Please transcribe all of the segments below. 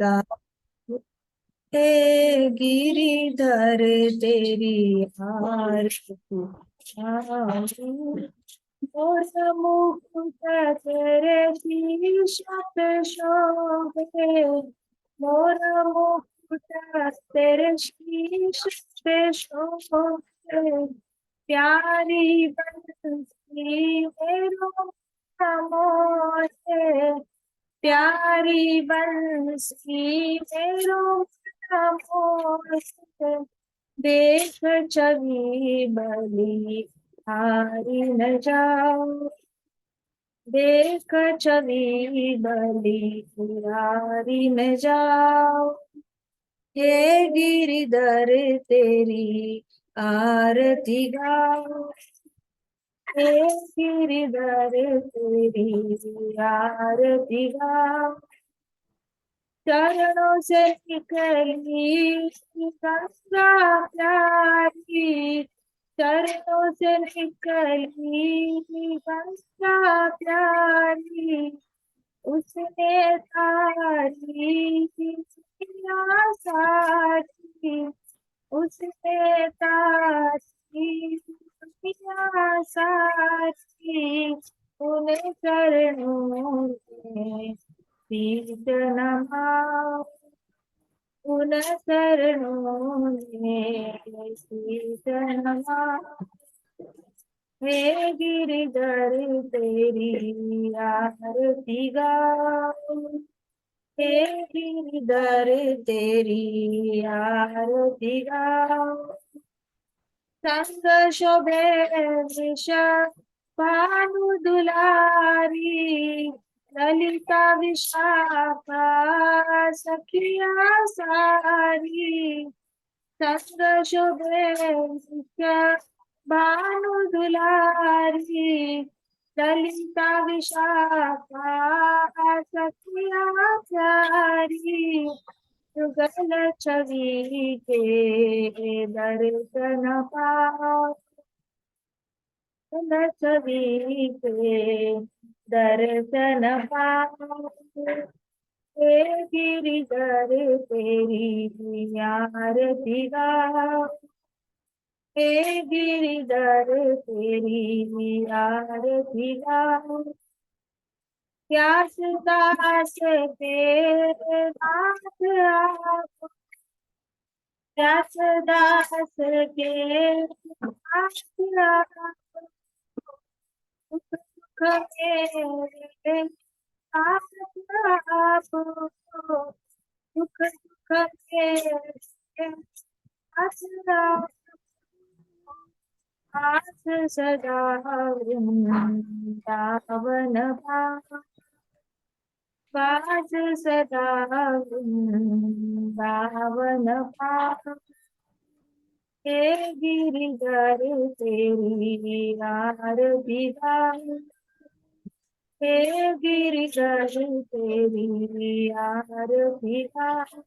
गा हे गिरिधर तेरी आरती मोर मुकुट तेरे शीशत शोभे मोर मुकुट तेरे शीशत शोभे प्यारी बंसी मेरो मोरे प्यारी बंसी मेरो मोरे देख छवि बलि हारी न जाओ देख छवि बलि हारी न जाओ हे गिरिधर तेरी आरती गाओ हे गिरिधर तेरी आरती गाओ चरणों से निकली गंगा प्यारी चरणों से निकली गंगा प्यारी उसने तारी दुनिया सारी उसने तारी दुनिया सारी उन्हें चरणों में शीश नमाओ उन चरणों में शीश नमाओ हे गिरिधर तेरी आरती गाओ हे गिरिधर तेरी आरती गाओ संग शोभे वृष भानु दुलारी ललिता विशाखा सखिया सारी संग शोभे वृष भानु दुलारी ललिता विशाखा सखिया सारी युगल छवि के दर्शन पाओ छवि के दर्शन पाओ हे गिरिधर तेरी आरती गाओ हे गिरिधर तेरी आरती गाओ प्यास दास के दास आप प्यास दास के दास आप सुख मेरे आप सुख सुख मेरे आस आस सदा वृंदावन पास सदा वृंदावन पास हे गिरिधर तेरी आरती गाओ हे गिरिधर तेरी आरती गाओ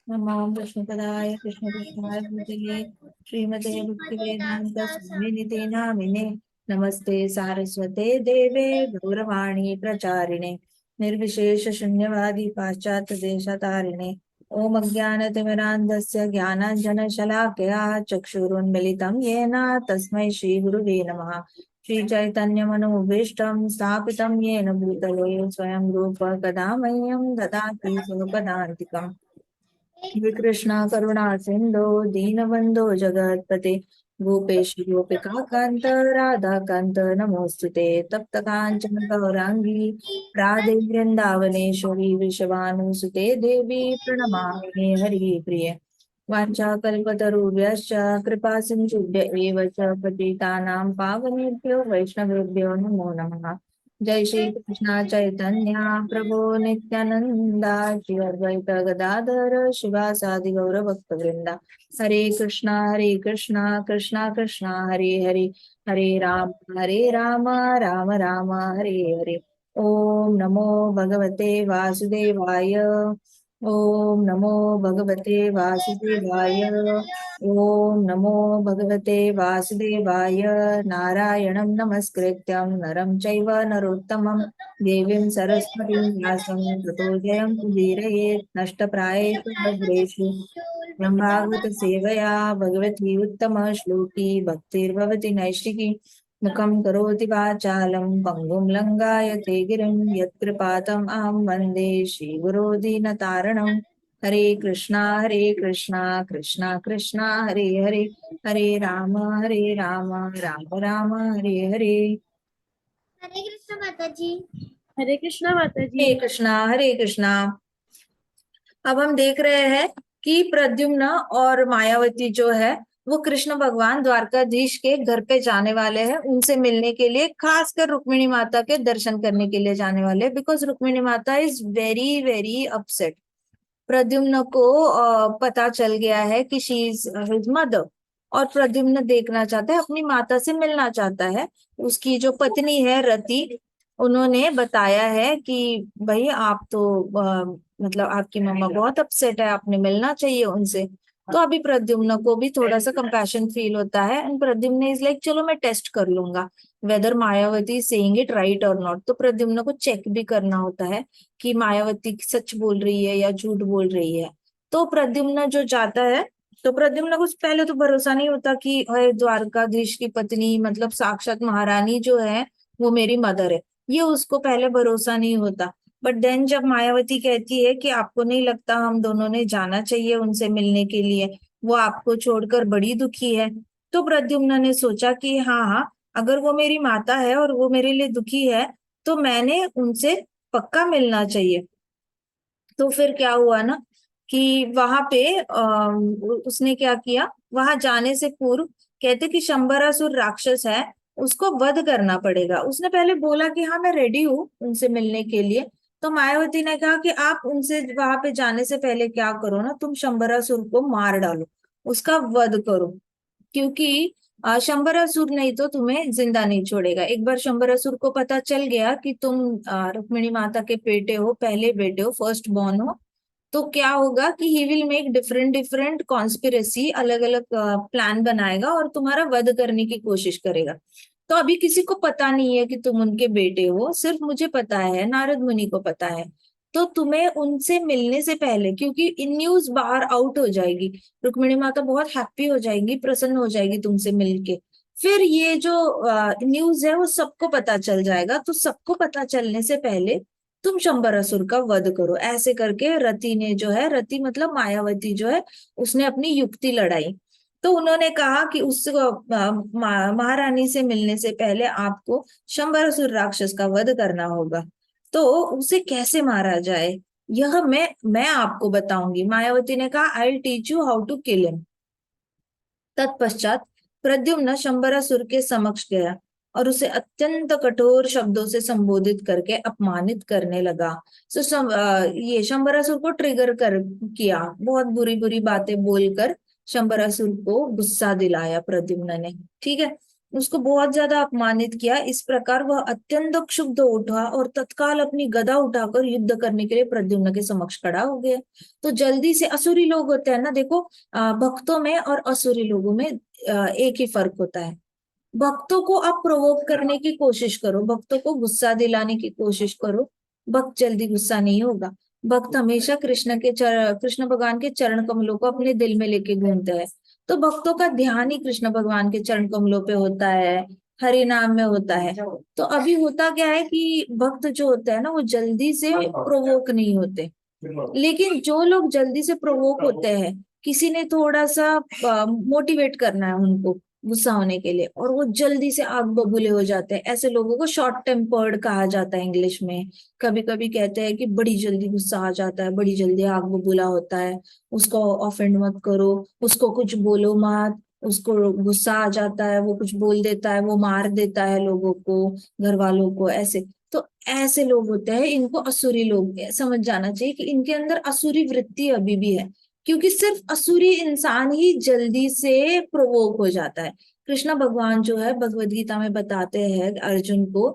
नमो विष्णुपदाय कृष्ण कृष्णाय भूतले श्रीमते भक्ति वेदांत स्वामिनिते नामिने नमस्ते सारस्वते देवे गौरवाणी प्रचारिणे निर्विशेष शून्यवादी पाश्चात्य देशतारिणे ओम अज्ञानतिमिरान्धस्य ज्ञानाञ्जनशलाकया चक्षुरुन्मिलितं येन तस्मै श्रीगुरुवे नमः श्रीचैतन्यमनोभीष्टं स्थापितं येन भूतले स्वयं रूप कदा मह्यं ददाति स्वपदान्तिकम् श्री कृष्ण करुणा सिंधु दीनबंधो जगतपते गोपेश गोपिका कांत राधा कांत नमोस्तुते तप्त कांचन गौरांगी राधे वृंदावनेश्वरी विश्वानुसुते देवी प्रणमामि हरि प्रिय वाञ्छाकल्पतरुभ्यश्च कृपा सिंधुभ्य एव च पतितानां पावनेभ्यो वैष्णवेभ्यो नमो नमः जय श्री कृष्ण चैतन्य प्रभु नित्यानंदा श्री अद्वैत गदाधर शिवासादि गौर भक्त वृंदा हरे कृष्णा कृष्णा कृष्णा हरे हरे हरे राम राम राम हरे हरे ओम नमो भगवते वासुदेवाय ओम नमो भगवते वासुदेवाय। ओम नमो भगवते वासुदेवाय। नारायणं नमस्कृत्यं नरं चैव नरोत्तमं देवीं सरस्वतीं व्यासं ततो जयं उदीरयेत् नष्टप्रायेषु भद्रेषु ब्रह्मागत सेवया भगवती उत्तम श्लोकी भक्तिर्भवति नैष्टिकी मुखं करोति वाचालं पङ्गुं लङ्घायते गिरिं यत्कृपातम् अहं वन्दे श्रीगुरो दीनतारणम्। हरे कृष्णा कृष्णा कृष्णा हरे हरे, हरे राम राम राम हरे हरे। हरे कृष्ण माता जी। हरे कृष्णा माता जी। हरे कृष्णा हरे कृष्णा। अब हम देख रहे हैं कि प्रद्युम्न और मायावती जो है वो कृष्ण भगवान द्वारकाधीश के घर पे जाने वाले हैं, उनसे मिलने के लिए, खासकर रुक्मिणी माता के दर्शन करने के लिए जाने वाले हैं, because Rukmini Mata is very very upset. Pradyumna को पता चल गया है कि शी इज हिज मदर, और प्रद्युम्न देखना चाहता है, अपनी माता से मिलना चाहता है। उसकी जो पत्नी है रति, उन्होंने बताया है कि भाई आप तो मतलब आपकी मम्मा बहुत अपसेट है, आपने मिलना चाहिए उनसे। तो अभी प्रद्युम्न को भी थोड़ा सा कंपैशन फील होता है, एंड प्रद्युम्न इज लाइक चलो मैं टेस्ट कर लूंगा whether Mayavati saying it right और नॉट। तो प्रद्युम्न को चेक भी करना होता है कि मायावती सच बोल रही है या झूठ बोल रही है। तो प्रद्युम्न जो जाता है, तो प्रद्युम्न को पहले तो भरोसा नहीं होता कि अरे द्वारकाधीश की पत्नी मतलब साक्षात महारानी जो है वो मेरी मदर है, ये उसको पहले भरोसा नहीं होता। बट देन जब मायावती कहती है कि आपको नहीं लगता हम दोनों ने जाना चाहिए उनसे मिलने के लिए, वो आपको छोड़कर बड़ी दुखी है, तो प्रद्युम्न ने सोचा कि हाँ हाँ, अगर वो मेरी माता है और वो मेरे लिए दुखी है तो मैंने उनसे पक्का मिलना चाहिए। तो फिर क्या हुआ ना कि वहां पे उसने क्या किया, वहां जाने से पूर्व कहते कि शंबरासुर राक्षस है, उसको वध करना पड़ेगा। उसने पहले बोला कि हाँ मैं रेडी हूँ उनसे मिलने के लिए। तो मायावती ने कहा कि आप उनसे वहां पे जाने से पहले क्या करो ना, तुम शंबरासुर को मार डालो, उसका वध करो, क्योंकि शंबरासुर नहीं तो तुम्हें जिंदा नहीं छोड़ेगा। एक बार शंबरासुर को पता चल गया कि तुम रुक्मिणी माता के बेटे हो, पहले बेटे हो, फर्स्ट बॉर्न हो, तो क्या होगा कि he will make different different conspiracy, अलग अलग प्लान बनाएगा और तुम्हारा वध करने की कोशिश करेगा। तो अभी किसी को पता नहीं है कि तुम उनके बेटे हो, सिर्फ मुझे पता है, नारद मुनि को पता है। तो तुम्हें उनसे मिलने से पहले, क्योंकि इन न्यूज बाहर आउट हो जाएगी, रुक्मिणी माता बहुत हैप्पी हो जाएंगी, प्रसन्न हो जाएगी तुमसे मिलके, फिर ये जो न्यूज है वो सबको पता चल जाएगा। तो सबको पता चलने से पहले तुम शंबरासुर का वध करो। ऐसे करके रति ने जो है, रति मतलब मायावती जो है, उसने अपनी युक्ति लड़ाई। तो उन्होंने कहा कि उस महारानी से मिलने से पहले आपको शंबरासुर राक्षस का वध करना होगा। तो उसे कैसे मारा जाए यह मैं आपको बताऊंगी। मायावती ने कहा I will teach you how to kill him. तत्पश्चात प्रद्युम्न शंबरासुर के समक्ष गया और उसे अत्यंत कठोर शब्दों से संबोधित करके अपमानित करने लगा। ये शंबरासुर को ट्रिगर कर किया, बहुत बुरी बुरी बातें बोलकर शंबरासुर को गुस्सा दिलाया प्रद्युम्न ने। ठीक है, उसको बहुत ज्यादा अपमानित किया। इस प्रकार वह अत्यंत क्षुब्ध उठा और तत्काल अपनी गदा उठाकर युद्ध करने के लिए प्रद्युम्न के समक्ष खड़ा हो गया। तो जल्दी से, असुरी लोग होते हैं ना, देखो भक्तों में और असुरी लोगों में एक ही फर्क होता है। भक्तों को आप प्रोवोक करने की कोशिश करो, भक्तों को गुस्सा दिलाने की कोशिश करो, भक्त जल्दी गुस्सा नहीं होगा। भक्त हमेशा कृष्ण भगवान के चरण कमलों को अपने दिल में लेके घूमते हैं। तो भक्तों का ध्यान ही कृष्ण भगवान के चरण कमलों पे होता है, हरि नाम में होता है। तो अभी होता क्या है कि भक्त जो होते हैं ना वो जल्दी से प्रोवोक नहीं होते, लेकिन जो लोग जल्दी से प्रोवोक होते हैं, किसी ने थोड़ा सा मोटिवेट करना है उनको गुस्सा होने के लिए, और वो जल्दी से आग बबूले हो जाते हैं, ऐसे लोगों को शॉर्ट टेम्पर्ड कहा जाता है इंग्लिश में। कभी कभी कहते हैं कि बड़ी जल्दी गुस्सा आ जाता है, बड़ी जल्दी आग बबूला होता है, उसको ऑफेंड मत करो, उसको कुछ बोलो मत, उसको गुस्सा आ जाता है, वो कुछ बोल देता है, वो मार देता है लोगों को, घर वालों को, ऐसे। तो ऐसे लोग होते हैं, इनको असुरी लोग समझ जाना चाहिए कि इनके अंदर असुरी वृत्ति अभी भी है, क्योंकि सिर्फ असुरी इंसान ही जल्दी से प्रोवोक हो जाता है। कृष्ण भगवान जो है भगवत गीता में बताते हैं अर्जुन को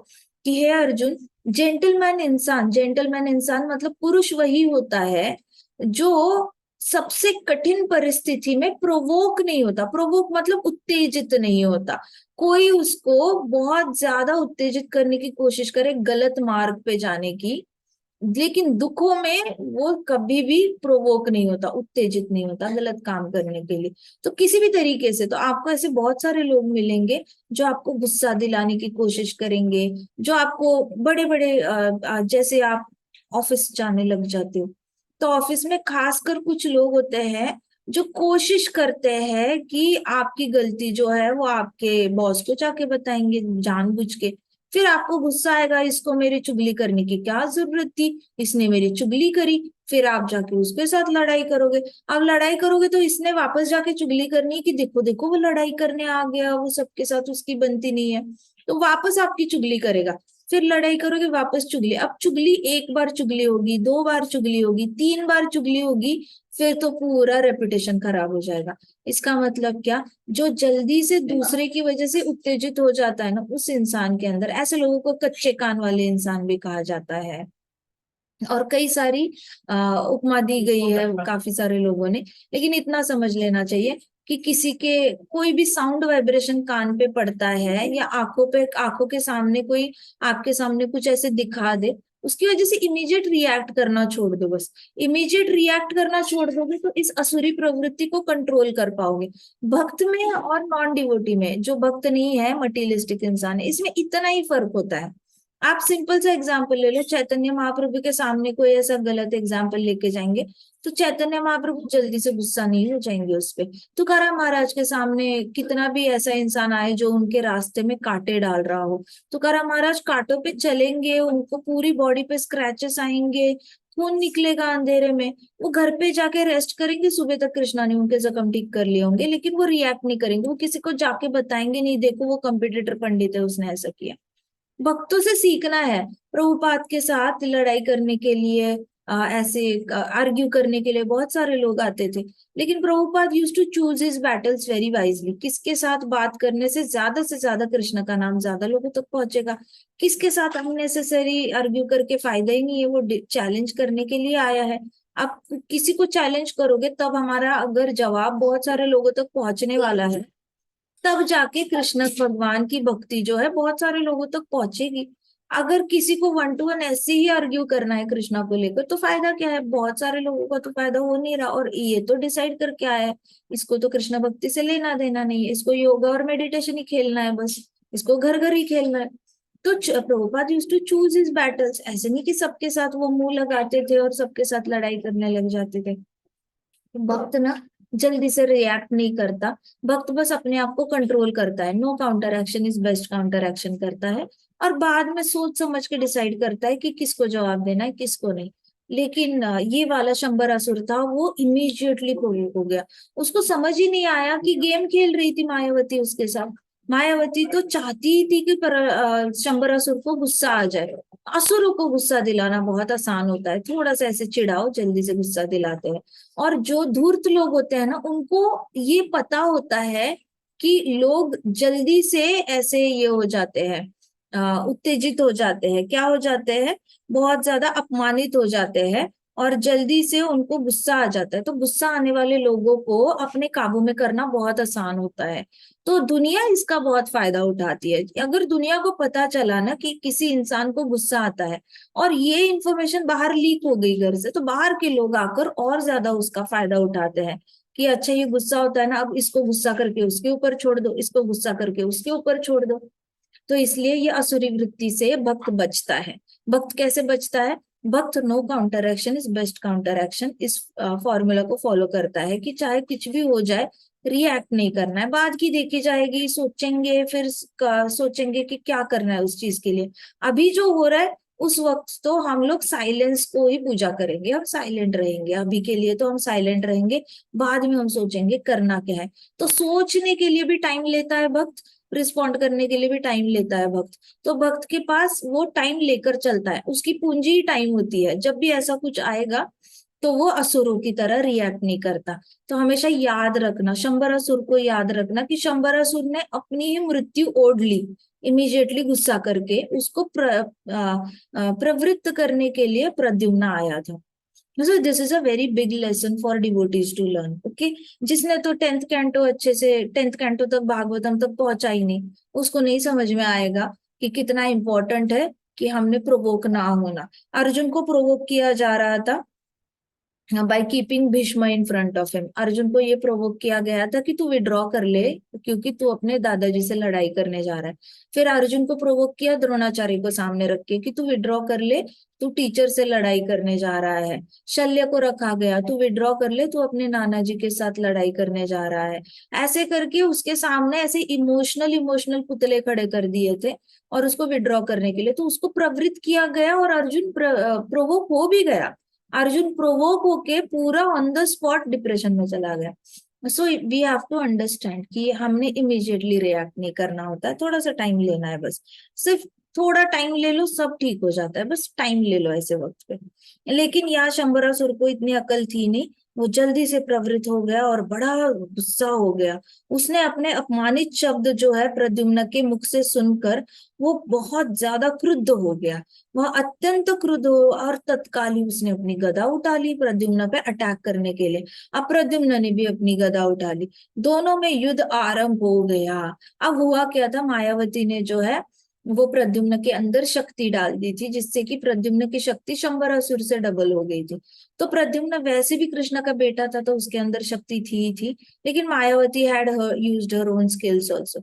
कि हे अर्जुन, जेंटलमैन इंसान, जेंटलमैन इंसान मतलब पुरुष वही होता है जो सबसे कठिन परिस्थिति में प्रोवोक नहीं होता। प्रोवोक मतलब उत्तेजित नहीं होता। कोई उसको बहुत ज्यादा उत्तेजित करने की कोशिश करे गलत मार्ग पे जाने की, लेकिन दुखों में वो कभी भी प्रोवोक नहीं होता, उत्तेजित नहीं होता गलत काम करने के लिए। तो किसी भी तरीके से, तो आपको ऐसे बहुत सारे लोग मिलेंगे जो आपको गुस्सा दिलाने की कोशिश करेंगे, जो आपको बड़े बड़े जैसे आप ऑफिस जाने लग जाते हो, तो ऑफिस में खासकर कुछ लोग होते हैं जो कोशिश करते हैं कि आपकी गलती जो है वो आपके बॉस को जाके बताएंगे जानबूझ के। फिर आपको गुस्सा आएगा, इसको मेरी चुगली करने की क्या जरूरत थी, इसने मेरी चुगली करी। फिर आप जाके उसके साथ लड़ाई करोगे। अब लड़ाई करोगे तो इसने वापस जाके चुगली करनी है कि देखो देखो वो लड़ाई करने आ गया, वो सबके साथ उसकी बनती नहीं है, तो वापस आपकी चुगली करेगा। फिर लड़ाई करोगे, वापस चुगली। अब चुगली एक बार चुगली होगी, दो बार चुगली होगी, तीन बार चुगली होगी, फिर तो पूरा रेपुटेशन खराब हो जाएगा। इसका मतलब क्या, जो जल्दी से दूसरे की वजह से उत्तेजित हो जाता है ना, उस इंसान के अंदर, ऐसे लोगों को कच्चे कान वाले इंसान भी कहा जाता है। और कई सारी उपमा दी गई है काफी सारे लोगों ने। लेकिन इतना समझ लेना चाहिए कि किसी के कोई भी साउंड वाइब्रेशन कान पे पड़ता है या आंखों पे, आंखों के सामने कोई आपके सामने कुछ ऐसे दिखा दे, उसकी वजह से इमीडिएट रिएक्ट करना छोड़ दो। बस इमीडिएट रिएक्ट करना छोड़ दोगे तो इस असुरी प्रवृत्ति को कंट्रोल कर पाओगे। भक्त में और नॉन डिवोटी में, जो भक्त नहीं है मटीरियलिस्टिक इंसान है, इसमें इतना ही फर्क होता है। आप सिंपल सा एग्जाम्पल ले लो, चैतन्य महाप्रभु के सामने कोई ऐसा गलत एग्जाम्पल लेके जाएंगे तो चैतन्य महाप्रभु जल्दी से गुस्सा नहीं हो जाएंगे उस पे। तुकाराम महाराज के सामने कितना भी ऐसा इंसान आए जो उनके रास्ते में कांटे डाल रहा हो, तुकाराम महाराज कांटों पे चलेंगे, उनको पूरी बॉडी पे स्क्रैचेस आएंगे, खून निकलेगा अंधेरे में, वो घर पे जाके रेस्ट करेंगे, सुबह तक कृष्णा ने उनके जख्म ठीक कर लिए होंगे, लेकिन वो रिएक्ट नहीं करेंगे, वो किसी को जाके बताएंगे नहीं, देखो वो कंपिटिटर पंडित है उसने ऐसा किया। भक्तों से सीखना है। प्रभुपाद के साथ लड़ाई करने के लिए, ऐसे आर्ग्यू करने के लिए बहुत सारे लोग आते थे, लेकिन Prabhupada use to choose his battles very wisely. किसके साथ बात करने से ज्यादा कृष्ण का नाम ज्यादा लोगों तक पहुंचेगा, किसके साथ अननेसेसरी आर्ग्यू करके फायदा ही नहीं है, वो चैलेंज करने के लिए आया है। आप किसी को चैलेंज करोगे तब हमारा अगर जवाब बहुत सारे लोगों तक पहुंचने वाला है, तब जाके कृष्ण भगवान की भक्ति जो है बहुत सारे लोगों तक पहुंचेगी। अगर किसी को वन टू वन ऐसे ही आर्ग्यू करना है कृष्णा को लेकर, तो फायदा क्या है, बहुत सारे लोगों का तो फायदा हो नहीं रहा। और ये तो डिसाइड करके आया है, इसको तो कृष्ण भक्ति से लेना देना नहीं है, इसको योगा और मेडिटेशन ही खेलना है, बस इसको घर घर ही खेलना है। तो Prabhupada used to choose his battles. ऐसे नहीं कि सबके साथ वो मुंह लगाते थे और सबके साथ लड़ाई करने लग जाते थे। भक्त ना जल्दी से रिएक्ट नहीं करता, भक्त बस अपने आप को कंट्रोल करता है। No counter action is best counter action करता है, और बाद में सोच समझ के डिसाइड करता है कि किसको जवाब देना है किसको नहीं। लेकिन ये वाला शंबरासुर था, वो इमीडिएटली प्रोवोक हो गया। उसको समझ ही नहीं आया कि गेम खेल रही थी मायावती उसके साथ। मायावती तो चाहती ही थी कि शंबरासुर को गुस्सा आ जाए। असुरों को गुस्सा दिलाना बहुत आसान होता है, थोड़ा सा ऐसे चिढ़ाओ जल्दी से गुस्सा दिलाते हैं। और जो धूर्त लोग होते हैं ना, उनको ये पता होता है कि लोग जल्दी से ऐसे ये हो जाते हैं, उत्तेजित हो जाते हैं, क्या हो जाते हैं, बहुत ज्यादा अपमानित हो जाते हैं, और जल्दी से उनको गुस्सा आ जाता है। तो गुस्सा आने वाले लोगों को अपने काबू में करना बहुत आसान होता है। तो दुनिया इसका बहुत फायदा उठाती है। अगर दुनिया को पता चला ना कि किसी इंसान को गुस्सा आता है, और ये इंफॉर्मेशन बाहर लीक हो गई घर से, तो बाहर के लोग आकर और ज्यादा उसका फायदा उठाते हैं कि अच्छा ये गुस्सा होता है ना, अब इसको गुस्सा करके उसके ऊपर छोड़ दो, इसको गुस्सा करके उसके ऊपर छोड़ दो। तो इसलिए ये असुरी वृत्ति से भक्त बचता है। भक्त कैसे बचता है, भक्त no counter action is best counter action, इस फॉर्मूला को फॉलो करता है कि चाहे कुछ भी हो जाए, रिएक्ट नहीं करना है, बाद की देखी जाएगी, सोचेंगे, फिर सोचेंगे कि क्या करना है उस चीज के लिए। अभी जो हो रहा है उस वक्त तो हम लोग साइलेंस को ही पूजा करेंगे, हम साइलेंट रहेंगे, अभी के लिए तो हम साइलेंट रहेंगे, बाद में हम सोचेंगे करना क्या है। तो सोचने के लिए भी टाइम लेता है भक्त, रिस्पॉन्ड करने के लिए भी टाइम लेता है भक्त। तो भक्त के पास वो टाइम लेकर चलता है, उसकी पूंजी ही टाइम होती है। जब भी ऐसा कुछ आएगा तो वो असुरों की तरह रिएक्ट नहीं करता। तो हमेशा याद रखना, शंबरासुर को याद रखना कि शंबरासुर ने अपनी ही मृत्यु ओढ़ ली इमीडिएटली गुस्सा करके। उसको प्रवृत्त करने के लिए प्रद्युम्न आया था। So this is a very big lesson for devotees to learn. Okay, जिसने तो 10th कैंटो अच्छे से 10th कैंटो तक भागवतम तक पहुंचा ही नहीं, उसको नहीं समझ में आएगा कि कितना इंपॉर्टेंट है कि हमने प्रोवोक ना होना। अर्जुन को प्रोवोक किया जा रहा था by keeping Bhishma in front of him. Arjun को ये प्रोवोक किया गया था कि तू विड्रॉ कर ले, क्योंकि तू अपने दादाजी से लड़ाई करने जा रहा है। फिर अर्जुन को प्रोवोक किया द्रोणाचार्य को सामने रख के कि तू विड्रॉ कर ले, तू टीचर से लड़ाई करने जा रहा है। शल्य को रखा गया, तू विड्रॉ कर ले, तू अपने नाना जी के साथ लड़ाई करने जा रहा है। ऐसे करके उसके सामने ऐसे इमोशनल इमोशनल पुतले खड़े कर दिए थे और उसको विड्रॉ करने के लिए, तो उसको प्रवृत्त किया गया और अर्जुन प्रोवोक हो भी गया। अर्जुन प्रोवोक होके पूरा ऑन द स्पॉट डिप्रेशन में चला गया। So we have to understand कि हमने इमीडिएटली रिएक्ट नहीं करना होता है, थोड़ा सा टाइम लेना है बस। सिर्फ थोड़ा टाइम ले लो, सब ठीक हो जाता है, बस टाइम ले लो ऐसे वक्त पे। लेकिन यहाँ शंबरासुर को इतनी अकल थी नहीं, वो जल्दी से प्रवृत्त हो गया और बड़ा गुस्सा हो गया। उसने अपने अपमानित शब्द जो है प्रद्युम्न के मुख से सुनकर वो बहुत ज्यादा क्रुद्ध हो गया। वह अत्यंत क्रुद्ध हो और तत्काल ही उसने अपनी गदा उठा ली प्रद्युम्न पे अटैक करने के लिए। अब प्रद्युम्न ने भी अपनी गदा उठा ली, दोनों में युद्ध आरंभ हो गया। अब हुआ क्या था, मायावती ने जो है वो प्रद्युम्न के अंदर शक्ति डाल दी थी, जिससे कि प्रद्युम्न की शक्ति शंबरासुर से डबल हो गई थी। तो प्रद्युम्न वैसे भी कृष्ण का बेटा था, तो उसके अंदर शक्ति थी ही थी, लेकिन Mayawati had used her own skills also.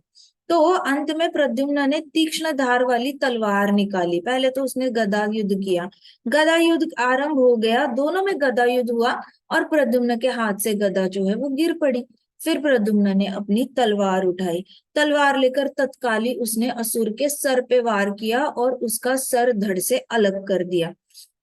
तो अंत में प्रद्युम्न ने तीक्ष्ण धार वाली तलवार निकाली। पहले तो उसने गदा युद्ध किया, गदा युद्ध आरंभ हो गया, दोनों में गदा युद्ध हुआ और प्रद्युम्न के हाथ से गदा जो है वो गिर पड़ी। फिर प्रद्युम्न ने अपनी तलवार उठाई, तलवार लेकर तत्काली उसने असुर के सर पे वार किया और उसका सर धड़ से अलग कर दिया।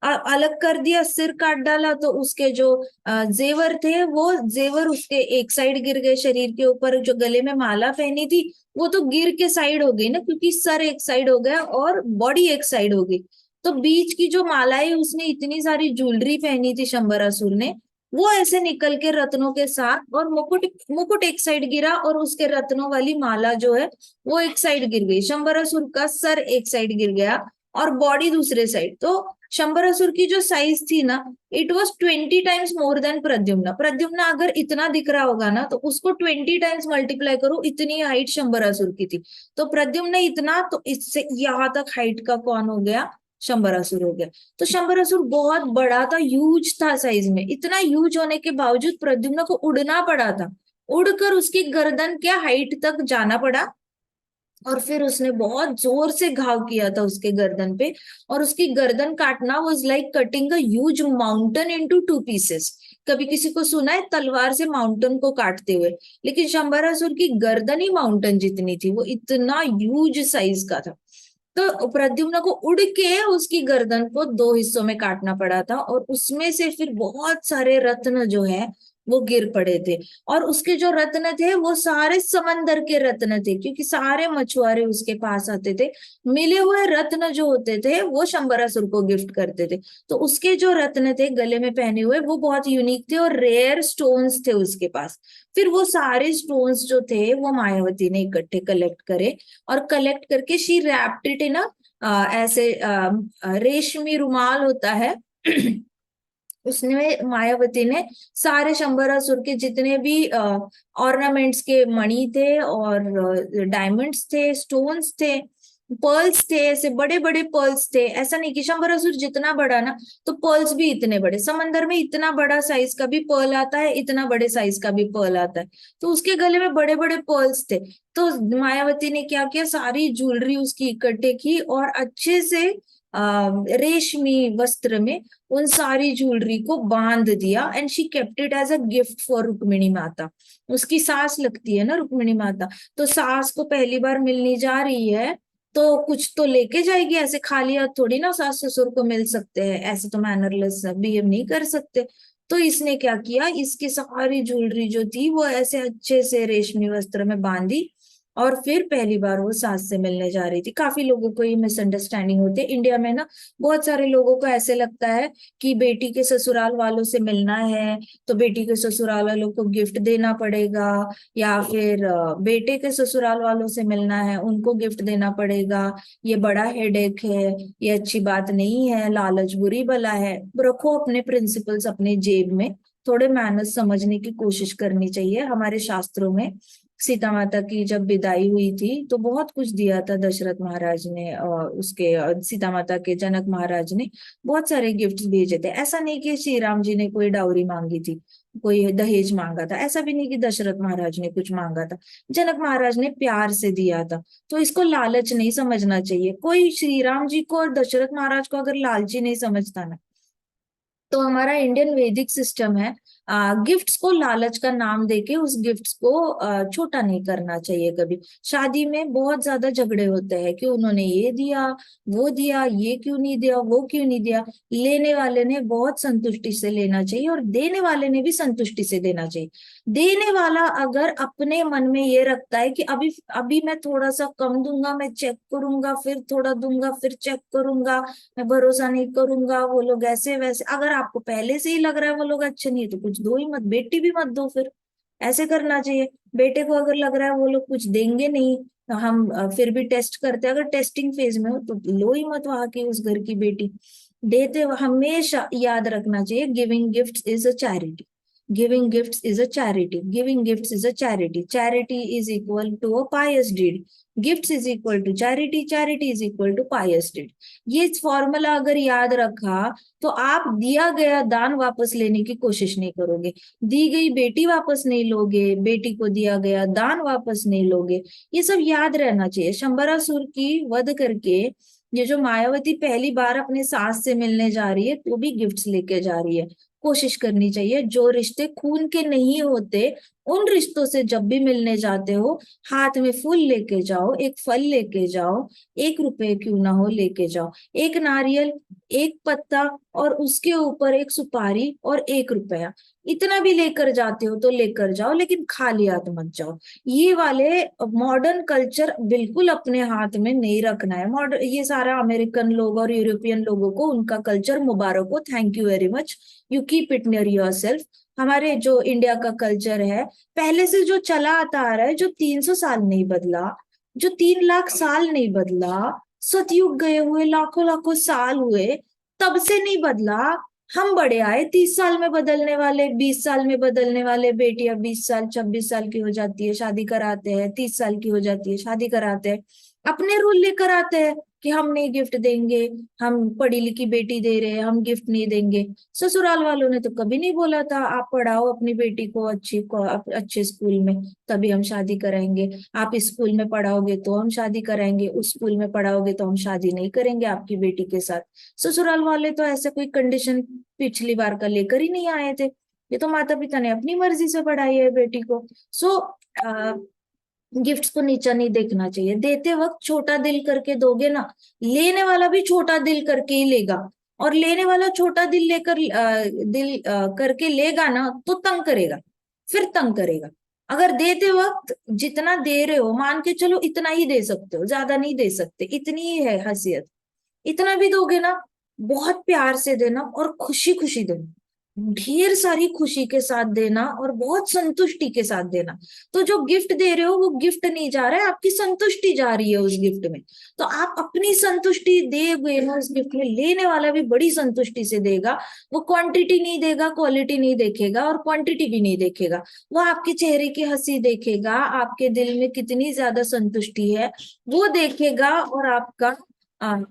अलग कर दिया, सिर काट डाला, तो उसके जो जेवर थे वो जेवर उसके एक साइड गिर गए, शरीर के ऊपर जो गले में माला पहनी थी वो तो गिर के साइड हो गई ना, क्योंकि सर एक साइड हो गया और बॉडी एक साइड हो गई। तो बीच की जो मालाएं, उसने इतनी सारी ज्वेलरी पहनी थी शंबरासुर ने, वो ऐसे निकल के रत्नों के साथ, और मुकुट मुकुट एक साइड गिरा और उसके रत्नों वाली माला जो है वो एक साइड गिर गई। शंबरासुर का सर एक साइड गिर गया और बॉडी दूसरे साइड। तो शंबरासुर की जो साइज थी ना, it was 20 times more than Pradyumna. Pradyumna अगर इतना दिख रहा होगा ना, तो उसको 20 टाइम्स मल्टीप्लाई करो, इतनी हाइट शंबरासुर की थी। तो प्रद्युम्न इतना, तो इससे यहाँ तक हाइट का कौन हो गया, शंबरासुर हो गया। तो शंबरासुर बहुत बड़ा था, ह्यूज था साइज में। इतना ह्यूज होने के बावजूद प्रद्युम्न को उड़ना पड़ा था, उड़कर उसकी गर्दन के हाइट तक जाना पड़ा, और फिर उसने बहुत जोर से घाव किया था उसके गर्दन पे, और उसकी गर्दन काटना was like cutting a huge mountain into 2 pieces. कभी किसी को सुना है तलवार से माउंटेन को काटते हुए? लेकिन शंबरासुर की गर्दन ही माउंटेन जितनी थी, वो इतना ह्यूज साइज का था। तो प्रद्युम्न को उड़ के उसकी गर्दन को 2 हिस्सों में काटना पड़ा था, और उसमें से फिर बहुत सारे रत्न जो है वो गिर पड़े थे। और उसके जो रत्न थे वो सारे समंदर के रत्न थे, क्योंकि सारे मछुआरे उसके पास आते थे, मिले हुए रत्न जो होते थे वो शंबरासुर को गिफ्ट करते थे। तो उसके जो रत्न थे गले में पहने हुए, वो बहुत यूनिक थे और रेयर स्टोन्स थे उसके पास। फिर वो सारे स्टोन्स जो थे वो मायावती ने इकट्ठे कलेक्ट करे, और कलेक्ट करके शी रैप्ड इट इन ऐसे रेशमी रुमाल होता है उसने, मायावती ने सारे शंबरासुर के जितने भी ऑर्नामेंट्स के मणि थे और डायमंड्स थे, स्टोन्स थे, पर्ल्स थे, ऐसे बड़े बड़े पर्ल्स थे। ऐसा नहीं कि शंबरासुर जितना बड़ा ना, तो पर्ल्स भी इतने बड़े। समंदर में इतना बड़ा साइज का भी पर्ल आता है, इतना बड़े साइज का भी पर्ल आता है, तो उसके गले में बड़े बड़े पर्ल्स थे। तो मायावती ने क्या किया, सारी ज्वेलरी उसकी इकट्ठे की और अच्छे से रेशमी वस्त्र में उन सारी ज्वेलरी को बांध दिया, and she kept it as a gift for Rukmini Mata. उसकी सास लगती है ना रुक्मिणी माता, तो सास को पहली बार मिलनी जा रही है तो कुछ तो लेके जाएगी, ऐसे खाली हाथ थोड़ी ना सास ससुर को मिल सकते हैं, ऐसे तो मैनरलेस बिहेव नहीं कर सकते। तो इसने क्या किया, इसकी सारी ज्वेलरी जो थी वो ऐसे अच्छे से रेशमी वस्त्र में बांधी और फिर पहली बार वो सास से मिलने जा रही थी। काफी लोगों को ये मिसअंडरस्टैंडिंग होती है इंडिया में ना, बहुत सारे लोगों को ऐसे लगता है कि बेटी के ससुराल वालों से मिलना है तो बेटी के ससुराल वालों को गिफ्ट देना पड़ेगा, या फिर बेटे के ससुराल वालों से मिलना है उनको गिफ्ट देना पड़ेगा। ये बड़ा हेडेक है, ये अच्छी बात नहीं है, लालच बुरी बला है। रखो अपने प्रिंसिपल्स अपने जेब में, थोड़े मैनर्स समझने की कोशिश करनी चाहिए। हमारे शास्त्रों में सीता माता की जब विदाई हुई थी तो बहुत कुछ दिया था दशरथ महाराज ने, सीता माता के जनक महाराज ने बहुत सारे गिफ्ट्स भेजे थे। ऐसा नहीं कि श्री राम जी ने कोई डाउरी मांगी थी, कोई दहेज मांगा था, ऐसा भी नहीं कि दशरथ महाराज ने कुछ मांगा था। जनक महाराज ने प्यार से दिया था। तो इसको लालच नहीं समझना चाहिए। कोई श्री राम जी को और दशरथ महाराज को अगर लालची नहीं समझता ना, तो हमारा इंडियन वैदिक सिस्टम है, गिफ्ट्स को लालच का नाम देके उस गिफ्ट्स को छोटा नहीं करना चाहिए कभी। शादी में बहुत ज्यादा झगड़े होते हैं कि उन्होंने ये दिया वो दिया, ये क्यों नहीं दिया वो क्यों नहीं दिया। लेने वाले ने बहुत संतुष्टि से लेना चाहिए और देने वाले ने भी संतुष्टि से देना चाहिए। देने वाला अगर अपने मन में ये रखता है कि अभी अभी मैं थोड़ा सा कम दूंगा, मैं चेक करूंगा, फिर थोड़ा दूंगा, फिर चेक करूंगा, मैं भरोसा नहीं करूंगा, वो लोग ऐसे वैसे, अगर आपको पहले से ही लग रहा है वो लोग अच्छे नहीं है तो कुछ दो ही मत, बेटी भी मत दो फिर। ऐसे करना चाहिए। बेटे को अगर लग रहा है वो लोग कुछ देंगे नहीं तो हम फिर भी टेस्ट करते हैं, अगर टेस्टिंग फेज में हो तो लो ही मत वहां की उस घर की बेटी। हमेशा याद रखना चाहिए, giving gifts is a charity, giving gifts is a charity, giving gifts is a charity, charity is equal to a pious deed, gifts is equal to charity, charity is equal to pious deed. ये formula अगर याद रखा तो आप दिया गया दान वापस लेने की कोशिश नहीं करोगे, दी गई बेटी वापस नहीं लोगे, बेटी को दिया गया दान वापस नहीं लोगे। ये सब याद रहना चाहिए। शंबरासुर की वध करके ये जो मायावती पहली बार अपने सास से मिलने जा रही है तो भी गिफ्ट्स लेके जा रही है। कोशिश करनी चाहिए जो रिश्ते खून के नहीं होते उन रिश्तों से जब भी मिलने जाते हो, हाथ में फूल लेके जाओ, एक फल लेके जाओ, 1 रुपए क्यों ना हो लेके जाओ, एक नारियल, एक पत्ता और उसके ऊपर एक सुपारी और 1 रुपया, इतना भी लेकर जाते हो तो लेकर जाओ, लेकिन खाली हाथ मत जाओ। ये वाले मॉडर्न कल्चर बिल्कुल अपने हाथ में नहीं रखना है। मॉडर्न ये सारा अमेरिकन लोग और यूरोपियन लोगों को उनका कल्चर मुबारक हो, thank you very much, you keep it near your self. हमारे जो इंडिया का कल्चर है पहले से जो चला आता आ रहा है, जो 300 साल नहीं बदला, जो 3 लाख साल नहीं बदला, सतयुग गए हुए लाखों लाखों साल हुए, तब से नहीं बदला। हम बड़े आए 30 साल में बदलने वाले, 20 साल में बदलने वाले। बेटियां 20 साल 26 साल की हो जाती है शादी कराते हैं, 30 साल की हो जाती है शादी कराते हैं। अपने रूल लेकर आते हैं कि हम नहीं गिफ्ट देंगे, हम पढ़ी लिखी बेटी दे रहे हैं, हम गिफ्ट नहीं देंगे। ससुराल वालों ने तो कभी नहीं बोला था आप पढ़ाओ अपनी बेटी को अच्छे स्कूल में तभी हम शादी कराएंगे, आप इस स्कूल में पढ़ाओगे तो हम शादी कराएंगे, उस स्कूल में पढ़ाओगे तो हम शादी नहीं करेंगे आपकी बेटी के साथ। ससुराल वाले तो ऐसे कोई कंडीशन पिछली बार का लेकर ही नहीं आए थे। ये तो माता पिता ने अपनी मर्जी से पढ़ाई है बेटी को। सो गिफ्ट्स को नीचा नहीं देखना चाहिए। देते वक्त छोटा दिल करके दोगे ना, लेने वाला भी छोटा दिल करके ही लेगा। और लेने वाला छोटा दिल लेकर करके लेगा ना तो तंग करेगा, फिर तंग करेगा। अगर देते वक्त जितना दे रहे हो मान के चलो इतना ही दे सकते हो, ज्यादा नहीं दे सकते, इतनी ही है हैसियत, इतना भी दोगे ना, बहुत प्यार से देना और खुशी खुशी देना, ढेर सारी खुशी के साथ देना और बहुत संतुष्टि के साथ देना। तो जो गिफ्ट दे रहे हो वो गिफ्ट नहीं जा रहा है, आपकी संतुष्टि जा रही है उस गिफ्ट में। तो आप अपनी संतुष्टि दोगे ना उस गिफ्ट में, लेने वाला भी बड़ी संतुष्टि से देगा। वो क्वांटिटी नहीं देगा, क्वालिटी नहीं देखेगा और क्वांटिटी भी नहीं देखेगा। वो आपके चेहरे की हंसी देखेगा, आपके दिल में कितनी ज्यादा संतुष्टि है वो देखेगा, और आपका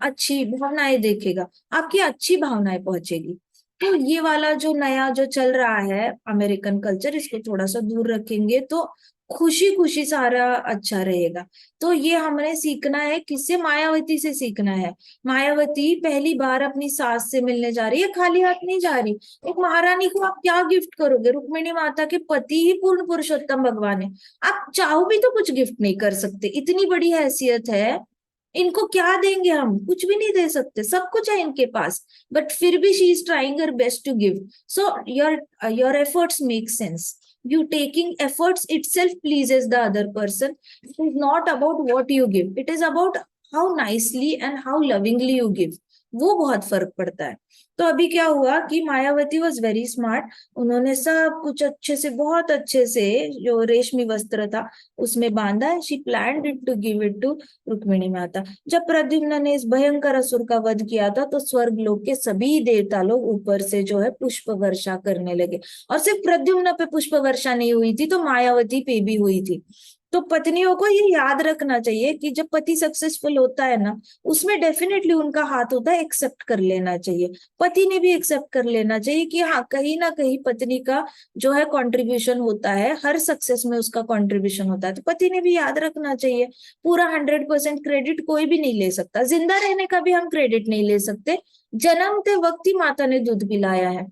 अच्छी भावनाएं देखेगा, आपकी अच्छी भावनाएं पहुंचेगी। तो ये वाला जो नया जो चल रहा है अमेरिकन कल्चर, इसको थोड़ा सा दूर रखेंगे तो खुशी खुशी सारा अच्छा रहेगा। तो ये हमने सीखना है, किससे? मायावती से सीखना है। मायावती पहली बार अपनी सास से मिलने जा रही है, खाली हाथ नहीं जा रही। एक महारानी को आप क्या गिफ्ट करोगे? रुक्मिणी माता के पति ही पूर्ण पुरुषोत्तम भगवान है, आप चाहो भी तो कुछ गिफ्ट नहीं कर सकते, इतनी बड़ी हैसियत है। इनको क्या देंगे? हम कुछ भी नहीं दे सकते, सब कुछ है इनके पास, बट फिर भी she is trying her best to give. So your efforts make sense. You taking efforts itself pleases the other person. It is not about what you give. It is about how nicely and how lovingly you give. वो बहुत फर्क पड़ता है। तो अभी क्या हुआ कि मायावती वॉज वेरी स्मार्ट। उन्होंने सब कुछ अच्छे से, बहुत अच्छे से, जो रेशमी वस्त्र था उसमें बांधा। She planned it to give it to Rukmini Mata. जब प्रद्युम्न ने इस भयंकर असुर का वध किया था तो स्वर्ग लोक के सभी देवता लोग ऊपर से जो है पुष्प वर्षा करने लगे। और सिर्फ प्रद्युम्न पे पुष्प वर्षा नहीं हुई थी, तो मायावती पे भी हुई थी। तो पत्नियों को ये याद रखना चाहिए कि जब पति सक्सेसफुल होता है ना, उसमें डेफिनेटली उनका हाथ होता है, एक्सेप्ट कर लेना चाहिए। पति ने भी एक्सेप्ट कर लेना चाहिए कि हाँ, कहीं ना कहीं पत्नी का जो है कंट्रीब्यूशन होता है, हर सक्सेस में उसका कंट्रीब्यूशन होता है। तो पति ने भी याद रखना चाहिए। पूरा 100% क्रेडिट कोई भी नहीं ले सकता। जिंदा रहने का भी हम क्रेडिट नहीं ले सकते। जन्मते वक्त ही माता ने दूध पिलाया है,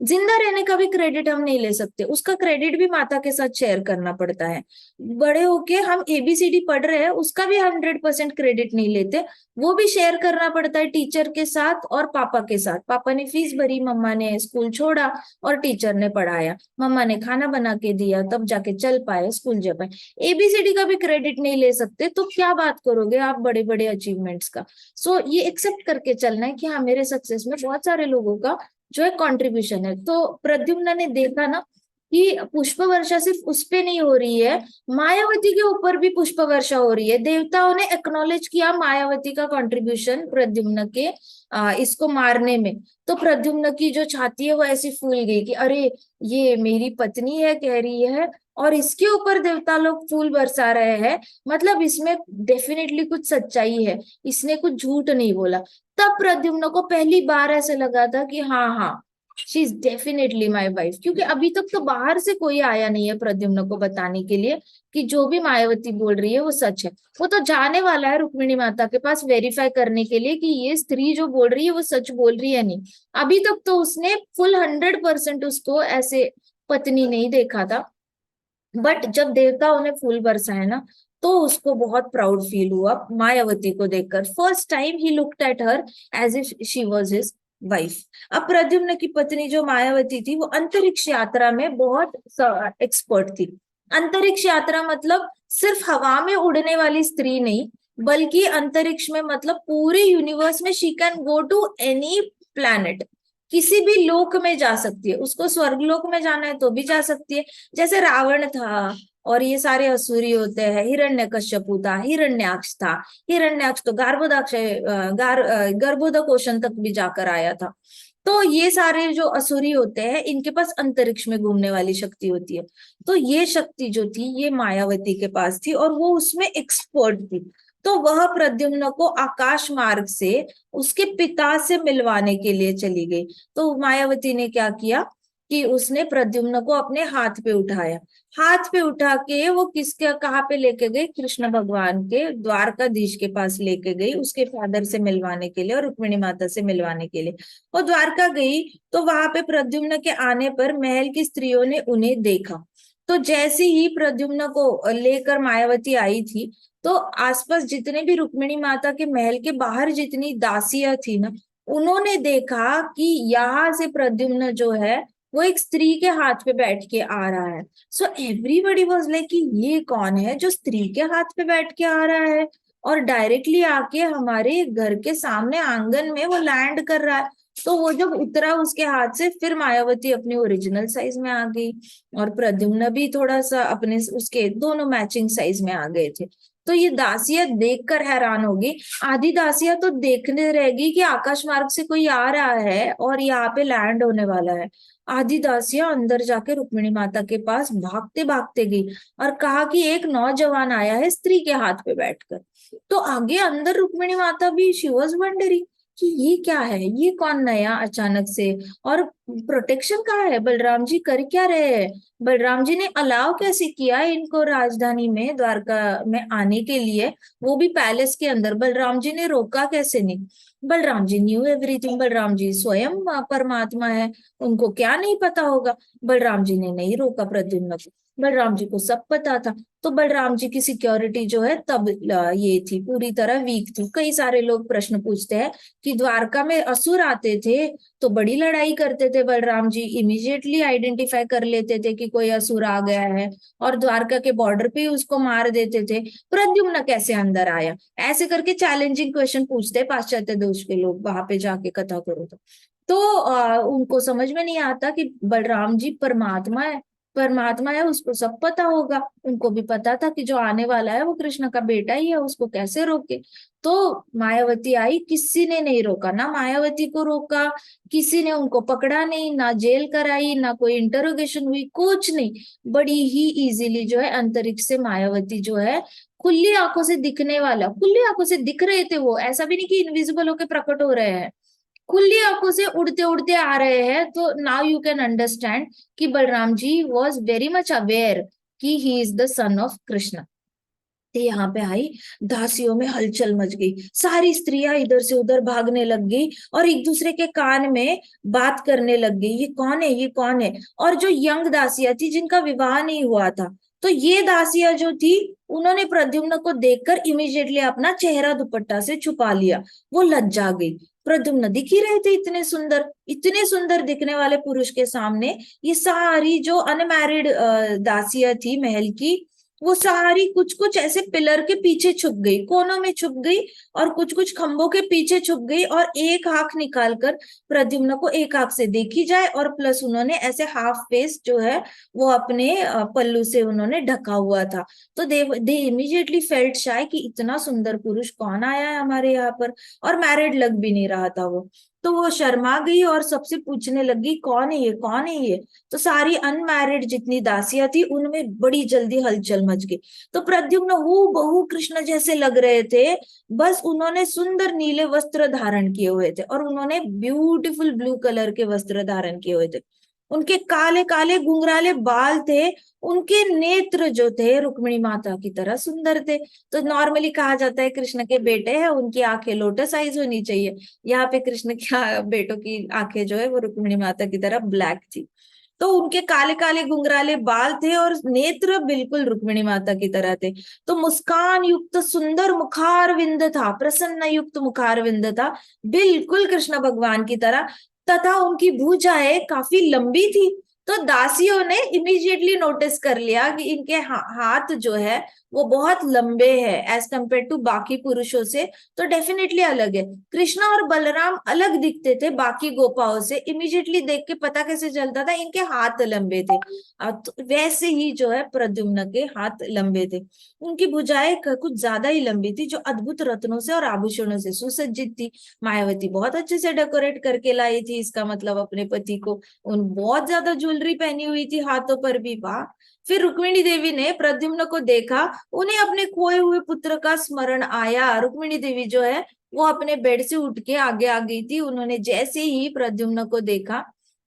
जिंदा रहने का भी क्रेडिट हम नहीं ले सकते। उसका क्रेडिट भी माता के साथ शेयर करना पड़ता है। बड़े होके हम एबीसीडी पढ़ रहे हैं, उसका भी 100% क्रेडिट नहीं लेते। वो भी शेयर करना पड़ता है टीचर के साथ और पापा के साथ। पापा ने फीस भरी, मम्मा ने स्कूल छोड़ा और टीचर ने पढ़ाया, मम्मा ने खाना बना के दिया, तब जाके चल पाए, स्कूल जा पाए। एबीसीडी का भी क्रेडिट नहीं ले सकते, तो क्या बात करोगे आप बड़े बड़े अचीवमेंट्स का। सो ये एक्सेप्ट करके चलना है कि हाँ, मेरे सक्सेस में बहुत सारे लोगों का जो है कंट्रीब्यूशन है। तो प्रद्युम्न ने देखा ना कि पुष्प वर्षा सिर्फ उस पे नहीं हो रही है, मायावती के ऊपर भी पुष्प वर्षा हो रही है। देवताओं ने एक्नॉलेज किया मायावती का कंट्रीब्यूशन प्रद्युम्न के इसको मारने में। तो प्रद्युम्न की जो छाती है वो ऐसी फूल गई कि अरे, ये मेरी पत्नी है कह रही है और इसके ऊपर देवता लोग फूल बरसा रहे हैं, मतलब इसमें डेफिनेटली कुछ सच्चाई है, इसने कुछ झूठ नहीं बोला। तब प्रद्युम्न को पहली बार ऐसे लगा था कि हाँ हाँ, she is definitely my wife. क्योंकि अभी तक तो बाहर से कोई आया नहीं है प्रद्युम्न को बताने के लिए कि जो भी मायावती बोल रही है वो सच है। वो तो जाने वाला है रुक्मिणी माता के पास वेरीफाई करने के लिए कि ये स्त्री जो बोल रही है वो सच बोल रही है नहीं। अभी तक तो उसने फुल 100% उसको ऐसे पत्नी नहीं देखा था। बट जब देवताओं ने फूल बरसाए ना, तो उसको बहुत प्राउड फील हुआ मायावती को देखकर। फर्स्ट टाइम ही looked at her as if she was his wife. अब प्रद्युम्न की पत्नी जो मायावती थी वो अंतरिक्ष यात्रा में बहुत एक्सपर्ट थी। अंतरिक्ष यात्रा मतलब सिर्फ हवा में उड़ने वाली स्त्री नहीं, बल्कि अंतरिक्ष में मतलब पूरे यूनिवर्स में she can go to any planet. किसी भी लोक में जा सकती है, उसको स्वर्ग लोक में जाना है तो भी जा सकती है। जैसे रावण था और ये सारे असुरी होते हैं, हिरण्यकश्यपु था, हिरण्याक्ष था। हिरण्याक्ष तो गर्भोदक ओशन तक भी जाकर आया था। तो ये सारे जो असुरी होते हैं, इनके पास अंतरिक्ष में घूमने वाली शक्ति होती है। तो ये शक्ति जो थी ये मायावती के पास थी और वो उसमें एक्सपर्ट थी। तो वह प्रद्युम्न को आकाश मार्ग से उसके पिता से मिलवाने के लिए चली गई। तो मायावती ने क्या किया कि उसने प्रद्युम्न को अपने हाथ पे उठाया। हाथ पे उठा के वो किसके कहाँ पे लेके गई, कृष्ण भगवान के द्वारकाधीश के पास लेके गई, उसके फादर से मिलवाने के लिए और रुक्मिणी माता से मिलवाने के लिए। वो द्वारका गई तो वहां पे प्रद्युम्न के आने पर महल की स्त्रियों ने उन्हें देखा। तो जैसे ही प्रद्युम्न को लेकर मायावती आई थी, तो आसपास जितने भी रुक्मिणी माता के महल के बाहर जितनी दासियां थी ना, उन्होंने देखा कि यहाँ से प्रद्युम्न जो है वो एक स्त्री के हाथ पे बैठ के आ रहा है। सो एवरीबडी वाज लाइक कि ये कौन है जो स्त्री के हाथ पे बैठ के आ रहा है और डायरेक्टली आके हमारे घर के सामने आंगन में वो लैंड कर रहा है। तो वो जब उतरा उसके हाथ से, फिर मायावती अपने ओरिजिनल साइज में आ गई और प्रद्युम्न भी थोड़ा सा अपने उसके दोनों मैचिंग साइज में आ गए थे। तो ये दासियां देखकर हैरान होगी। आधी दासियां तो देखने रहेगी कि आकाश मार्ग से कोई आ रहा है और यहाँ पे लैंड होने वाला है। आधी दासियां अंदर जाके रुक्मिणी माता के पास भागते भागते गई और कहा कि एक नौजवान आया है स्त्री के हाथ पे बैठकर। तो आगे अंदर रुक्मिणी माता भी शी वॉज वंडरिंग कि ये क्या है, ये कौन नया अचानक से, और प्रोटेक्शन कहाँ है, बलराम जी कर क्या रहे हैं, बलराम जी ने अलाउ कैसे किया इनको राजधानी में द्वारका में आने के लिए, वो भी पैलेस के अंदर, बलराम जी ने रोका कैसे नहीं। बलराम जी न्यू एवरीथिंग, बलराम जी स्वयं परमात्मा है, उनको क्या नहीं पता होगा। बलराम जी ने नहीं रोका प्रद्युम्न को, बलराम जी को सब पता था। तो बलराम जी की सिक्योरिटी जो है तब ये थी, पूरी तरह वीक थी। कई सारे लोग प्रश्न पूछते हैं कि द्वारका में असुर आते थे तो बड़ी लड़ाई करते थे बलराम जी, इमीडिएटली आइडेंटिफाई कर लेते थे कि कोई असुर आ गया है और द्वारका के बॉर्डर पे ही उसको मार देते थे। प्रद्युम्न कैसे अंदर आया, ऐसे करके चैलेंजिंग क्वेश्चन पूछते हैं पाश्चात्य देश के लोग, वहां पे जाके कथा करो तो उनको समझ में नहीं आता कि बलराम जी परमात्मा है, परमात्मा है, उसको सब पता होगा। उनको भी पता था कि जो आने वाला है वो कृष्ण का बेटा ही है, उसको कैसे रोके। तो मायावती आई, किसी ने नहीं रोका, ना मायावती को रोका, किसी ने उनको पकड़ा नहीं, ना जेल कराई, ना कोई इंटरोगेशन हुई, कुछ नहीं। बड़ी ही इजीली जो है अंतरिक्ष से मायावती जो है खुली आंखों से दिखने वाला, खुली आंखों से दिख रहे थे वो, ऐसा भी नहीं कि इनविजिबल होके प्रकट हो रहे हैं, खुली आंखों से उड़ते उड़ते आ रहे हैं। तो नाउ यू कैन अंडरस्टैंड कि Balram ji was very much aware कि he is the son of Krishna. तो यहाँ पे आई, दासियों में हलचल मच गई, सारी स्त्रियां इधर से उधर भागने लग गई और एक दूसरे के कान में बात करने लग गई, ये कौन है, ये कौन है। और जो यंग दासियां थी जिनका विवाह नहीं हुआ था, तो ये दासियां जो थी उन्होंने प्रद्युम्न को देखकर इमीडिएटली अपना चेहरा दुपट्टा से छुपा लिया, वो लज्जा गई। प्रद्युम्न दिख ही रहे थे इतने सुंदर दिखने वाले पुरुष के सामने, ये सारी जो अनमैरिड दासियां थी महल की, वो सारी कुछ कुछ ऐसे पिलर के पीछे छुप गई, कोनों में छुप गई, और कुछ कुछ खंभों के पीछे छुप गई, और एक आंख निकालकर प्रद्युम्न को एक आंख से देखी जाए, और प्लस उन्होंने ऐसे हाफ फेस जो है वो अपने पल्लू से उन्होंने ढका हुआ था। तो दे इमीडिएटली फेल्ट शाय कि इतना सुंदर पुरुष कौन आया है हमारे यहाँ पर, और मैरिड लग भी नहीं रहा था वो। तो वो शर्मा गई और सबसे पूछने लगी कौन है ये, कौन है ये। तो सारी अनमैरिड जितनी दासियां थी उनमें बड़ी जल्दी हलचल मच गई। तो प्रद्युम्न हूबहू बहु कृष्ण जैसे लग रहे थे, बस उन्होंने सुंदर नीले वस्त्र धारण किए हुए थे, और उन्होंने ब्यूटीफुल ब्लू कलर के वस्त्र धारण किए हुए थे, उनके काले काले घुंघराले बाल थे, उनके नेत्र जो थे रुक्मिणी माता की तरह सुंदर थे। तो नॉर्मली कहा जाता है कृष्ण के बेटे हैं उनकी आंखें लोटस आइज होनी चाहिए, यहाँ पे कृष्ण के बेटों की आंखें जो है वो रुक्मिणी माता की तरह ब्लैक थी। तो उनके काले काले घुंघराले बाल थे और नेत्र बिल्कुल रुक्मिणी माता की तरह थे। तो मुस्कान युक्त सुंदर मुखारविंद था, प्रसन्न युक्त मुखारविंद था, बिल्कुल कृष्ण भगवान की तरह, तथा उनकी भुजाएं काफी लंबी थी। तो दासियों ने इमीडिएटली नोटिस कर लिया कि इनके हाथ जो है वो बहुत लंबे हैं एज कंपेयर टू बाकी पुरुषों से, तो डेफिनेटली अलग है। कृष्णा और बलराम अलग दिखते थे बाकी गोपाओं से, इमीडिएटली देख के पता कैसे चलता था, इनके हाथ लंबे थे। तो वैसे ही जो है प्रद्युम्न के हाथ लंबे थे, उनकी भुजाएं कुछ ज्यादा ही लंबी थी, जो अद्भुत रत्नों से और आभूषणों से सुसज्जित थी। मायावती बहुत अच्छे से डेकोरेट करके लाई थी, इसका मतलब अपने पति को उन बहुत ज्यादा ज्वेलरी पहनी हुई थी हाथों पर भी, वाह। फिर रुक्मिणी देवी ने प्रद्युम्न को देखा, उन्हें अपने खोए हुए पुत्र का स्मरण आया। रुक्मिणी देवी जो है वो अपने बेड से उठ के आगे आ गई थी, उन्होंने जैसे ही प्रद्युम्न को देखा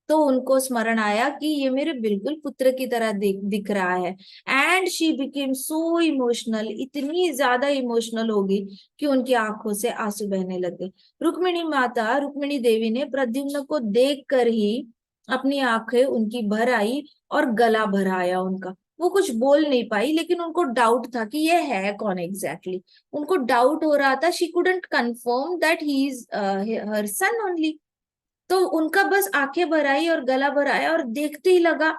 तो उनको स्मरण आया कि ये मेरे बिल्कुल पुत्र की तरह दिख रहा है। And she became so emotional, इतनी ज्यादा इमोशनल होगी कि उनकी आंखों से आंसू बहने लगे। रुक्मिणी माता रुक्मिणी देवी ने प्रद्युम्न को देख कर ही अपनी आंखें उनकी भर आई और गला भर आया उनका। वो कुछ बोल नहीं पाई, लेकिन उनको डाउट था कि ये है कौन एग्जैक्टली exactly। उनको डाउट हो रहा था, she couldn't confirm that he is her son only. तो उनका बस आंखें भर आई और गला भर आया, और देखते ही लगा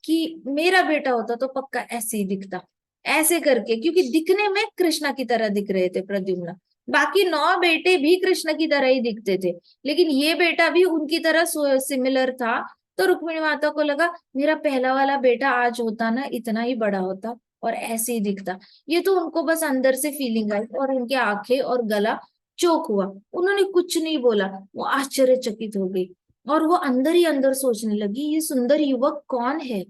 कि मेरा बेटा होता तो पक्का ऐसे ही दिखता, ऐसे करके, क्योंकि दिखने में कृष्णा की तरह दिख रहे थे प्रद्युम्न। बाकी 9 बेटे भी कृष्ण की तरह ही दिखते थे, लेकिन ये बेटा भी उनकी तरह सिमिलर था। तो रुक्मिणी माता को लगा मेरा पहला वाला बेटा आज होता ना इतना ही बड़ा होता और ऐसे ही दिखता। ये तो उनको बस अंदर से फीलिंग आई, और उनके आंखें और गला चोक हुआ, उन्होंने कुछ नहीं बोला। वो आश्चर्यचकित हो गई, और वो अंदर ही अंदर सोचने लगी ये सुंदर युवक कौन है,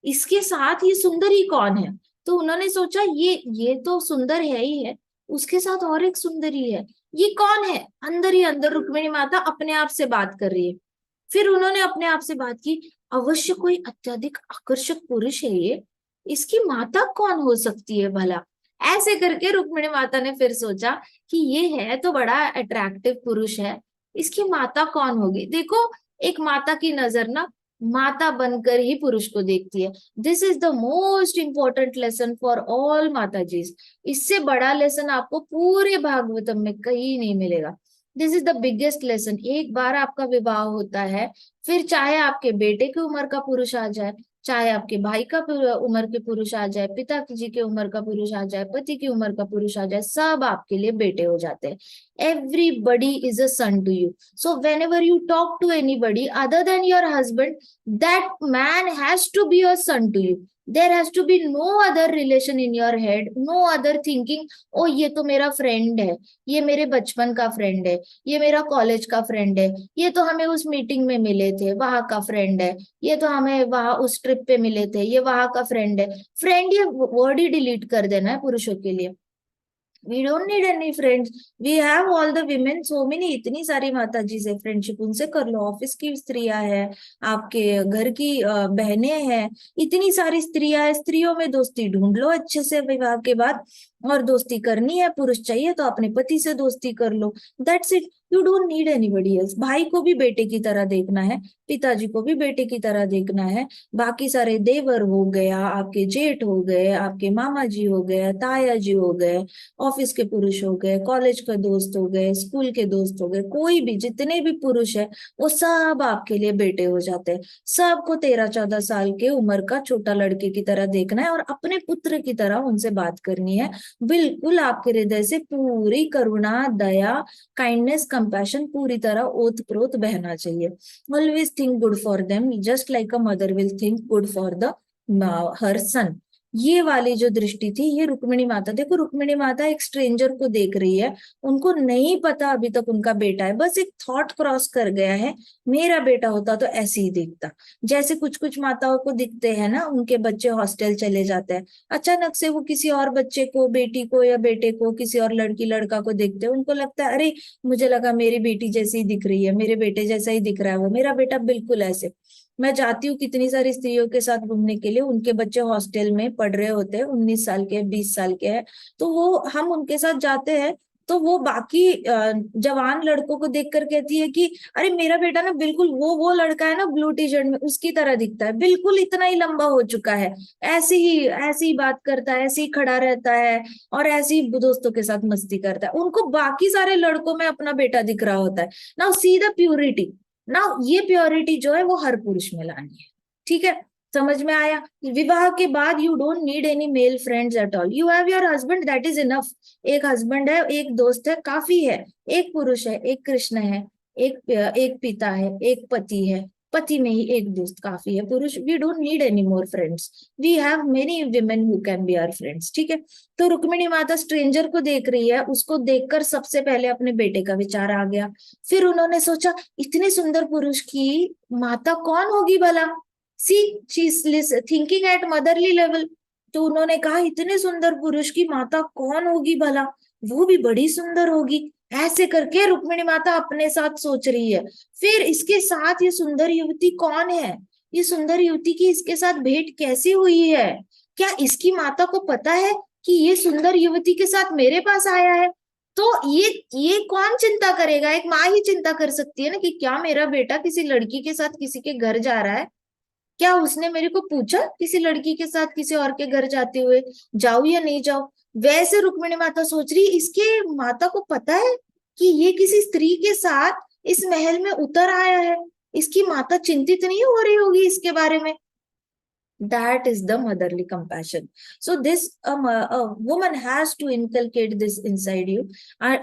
इसके साथ ये सुंदर ही कौन है। तो उन्होंने सोचा ये तो सुंदर है ही है, उसके साथ और एक सुंदरी है, ये कौन है। अंदर ही अंदर रुक्मिणी माता अपने आप से बात कर रही है। फिर उन्होंने अपने आप से बात की, अवश्य कोई अत्यधिक आकर्षक पुरुष है ये, इसकी माता कौन हो सकती है भला। ऐसे करके रुक्मिणी माता ने फिर सोचा कि ये है तो बड़ा अट्रैक्टिव पुरुष है, इसकी माता कौन होगी। देखो, एक माता की नजर ना माता बनकर ही पुरुष को देखती है। This is the most important lesson for all माता जी। इससे बड़ा लेसन आपको पूरे भागवतम में कहीं नहीं मिलेगा। This is the biggest lesson. एक बार आपका विवाह होता है, फिर चाहे आपके बेटे की उम्र का पुरुष आ जाए, चाहे आपके भाई का उम्र के पुरुष आ जाए, पिता जी के उम्र का पुरुष आ जाए, पति की उम्र का पुरुष आ जाए, सब आपके लिए बेटे हो जाते हैं। Everybody is a son to you. So whenever you talk to anybody other than your husband, that man has to be your son to you. There has to be no other relation in your head, no other thinking, ओ ये तो मेरा friend है, ये मेरे बचपन का friend है, ये मेरा कॉलेज का फ्रेंड है, ये तो हमें उस मीटिंग में मिले थे वहां का फ्रेंड है, ये तो हमें वहां उस ट्रिप पे मिले थे, ये वहां का फ्रेंड है। फ्रेंड ये वर्ड ही डिलीट कर देना है पुरुषों के लिए। We don't need any friends, we have all the women, so many, इतनी सारी माता जी से फ्रेंडशिप उनसे कर लो। ऑफिस की स्त्रियां हैं, आपके घर की बहनें हैं, इतनी सारी स्त्रियां हैं, स्त्रियों में दोस्ती ढूंढ लो अच्छे से विवाह के बाद। और दोस्ती करनी है, पुरुष चाहिए तो अपने पति से दोस्ती कर लो, that's it. You don't need anybody else. भाई को भी बेटे की तरह देखना है, पिताजी को भी बेटे की तरह देखना है, बाकी सारे देवर हो गया, आपके जेठ हो गए, आपके मामा जी हो गए, ताया जी हो गए, ऑफिस के पुरुष हो गए, कॉलेज के दोस्त हो गए, स्कूल के दोस्त हो गए, कोई भी, जितने भी पुरुष है वो सब आपके लिए बेटे हो जाते हैं। सबको 13-14 साल के उम्र का छोटा लड़के की तरह देखना है और अपने पुत्र की तरह उनसे बात करनी है। बिल्कुल आपके हृदय से पूरी करुणा, दया, काइंडनेस, कंपैशन पूरी तरह ओत प्रोत बहना चाहिए। Always think good for them, just like a mother will think good for the her son. ये वाली जो दृष्टि थी, ये रुक्मिणी माता, देखो रुक्मिणी माता एक स्ट्रेंजर को देख रही है, उनको नहीं पता अभी तक उनका बेटा है, बस एक थॉट क्रॉस कर गया है, मेरा बेटा होता तो ऐसे ही दिखता। जैसे कुछ कुछ माताओं को दिखते हैं ना, उनके बच्चे हॉस्टल चले जाते हैं, अचानक से वो किसी और बच्चे को, बेटी को या बेटे को, किसी और लड़की लड़का को देखते हैं, उनको लगता है अरे मुझे लगा मेरी बेटी जैसी ही दिख रही है, मेरे बेटे जैसा ही दिख रहा है वो, मेरा बेटा बिल्कुल ऐसे। मैं जाती हूँ कितनी सारी स्त्रियों के साथ घूमने के लिए, उनके बच्चे हॉस्टल में पढ़ रहे होते हैं, 19 साल के, 20 साल के हैं, तो वो, हम उनके साथ जाते हैं, तो वो बाकी जवान लड़कों को देखकर कहती है कि अरे मेरा बेटा ना बिल्कुल वो लड़का है ना ब्लू टी शर्ट में, उसकी तरह दिखता है, बिल्कुल इतना ही लंबा हो चुका है, ऐसे ही बात करता है, ऐसे ही खड़ा रहता है, और ऐसे ही दोस्तों के साथ मस्ती करता है। उनको बाकी सारे लड़कों में अपना बेटा दिख रहा होता है। Now see the purity. ना ये प्योरिटी जो है वो हर पुरुष में लानी है। ठीक है, समझ में आया? विवाह के बाद you don't need any male friends at all, you have your husband, that is enough. एक हस्बैंड है, एक दोस्त है, काफी है। एक पुरुष है, एक कृष्ण है, एक पिता है, एक पति है, पति में ही एक दोस्त काफी है। पुरुष, we don't need any more friends, we have many women who can be our friends. ठीक है, तो रुक्मिणी माता स्ट्रेंजर को देख रही है, उसको देखकर सबसे पहले अपने बेटे का विचार आ गया। फिर उन्होंने सोचा इतने सुंदर पुरुष की माता कौन होगी भला। See, she is thinking at motherly level. तो उन्होंने कहा इतने सुंदर पुरुष की माता कौन होगी भला, वो भी बड़ी सुंदर होगी। ऐसे करके रुक्मिणी माता अपने साथ सोच रही है। फिर इसके साथ ये सुंदर युवती कौन है, ये सुंदर युवती की इसके साथ भेंट कैसे हुई है, क्या इसकी माता को पता है कि ये सुंदर युवती के साथ मेरे पास आया है। तो ये कौन चिंता करेगा, एक माँ ही चिंता कर सकती है ना कि क्या मेरा बेटा किसी लड़की के साथ किसी के घर जा रहा है, क्या उसने मेरे को पूछा किसी लड़की के साथ किसी और के घर जाते हुए जाऊं या नहीं जाऊं। वैसे रुक्मिणी माता सोच रही इसके माता को पता है कि ये किसी स्त्री के साथ इस महल में उतर आया है, इसकी माता चिंतित नहीं हो रही होगी इसके बारे में। That is the motherly compassion. So this a woman has to inculcate this inside you.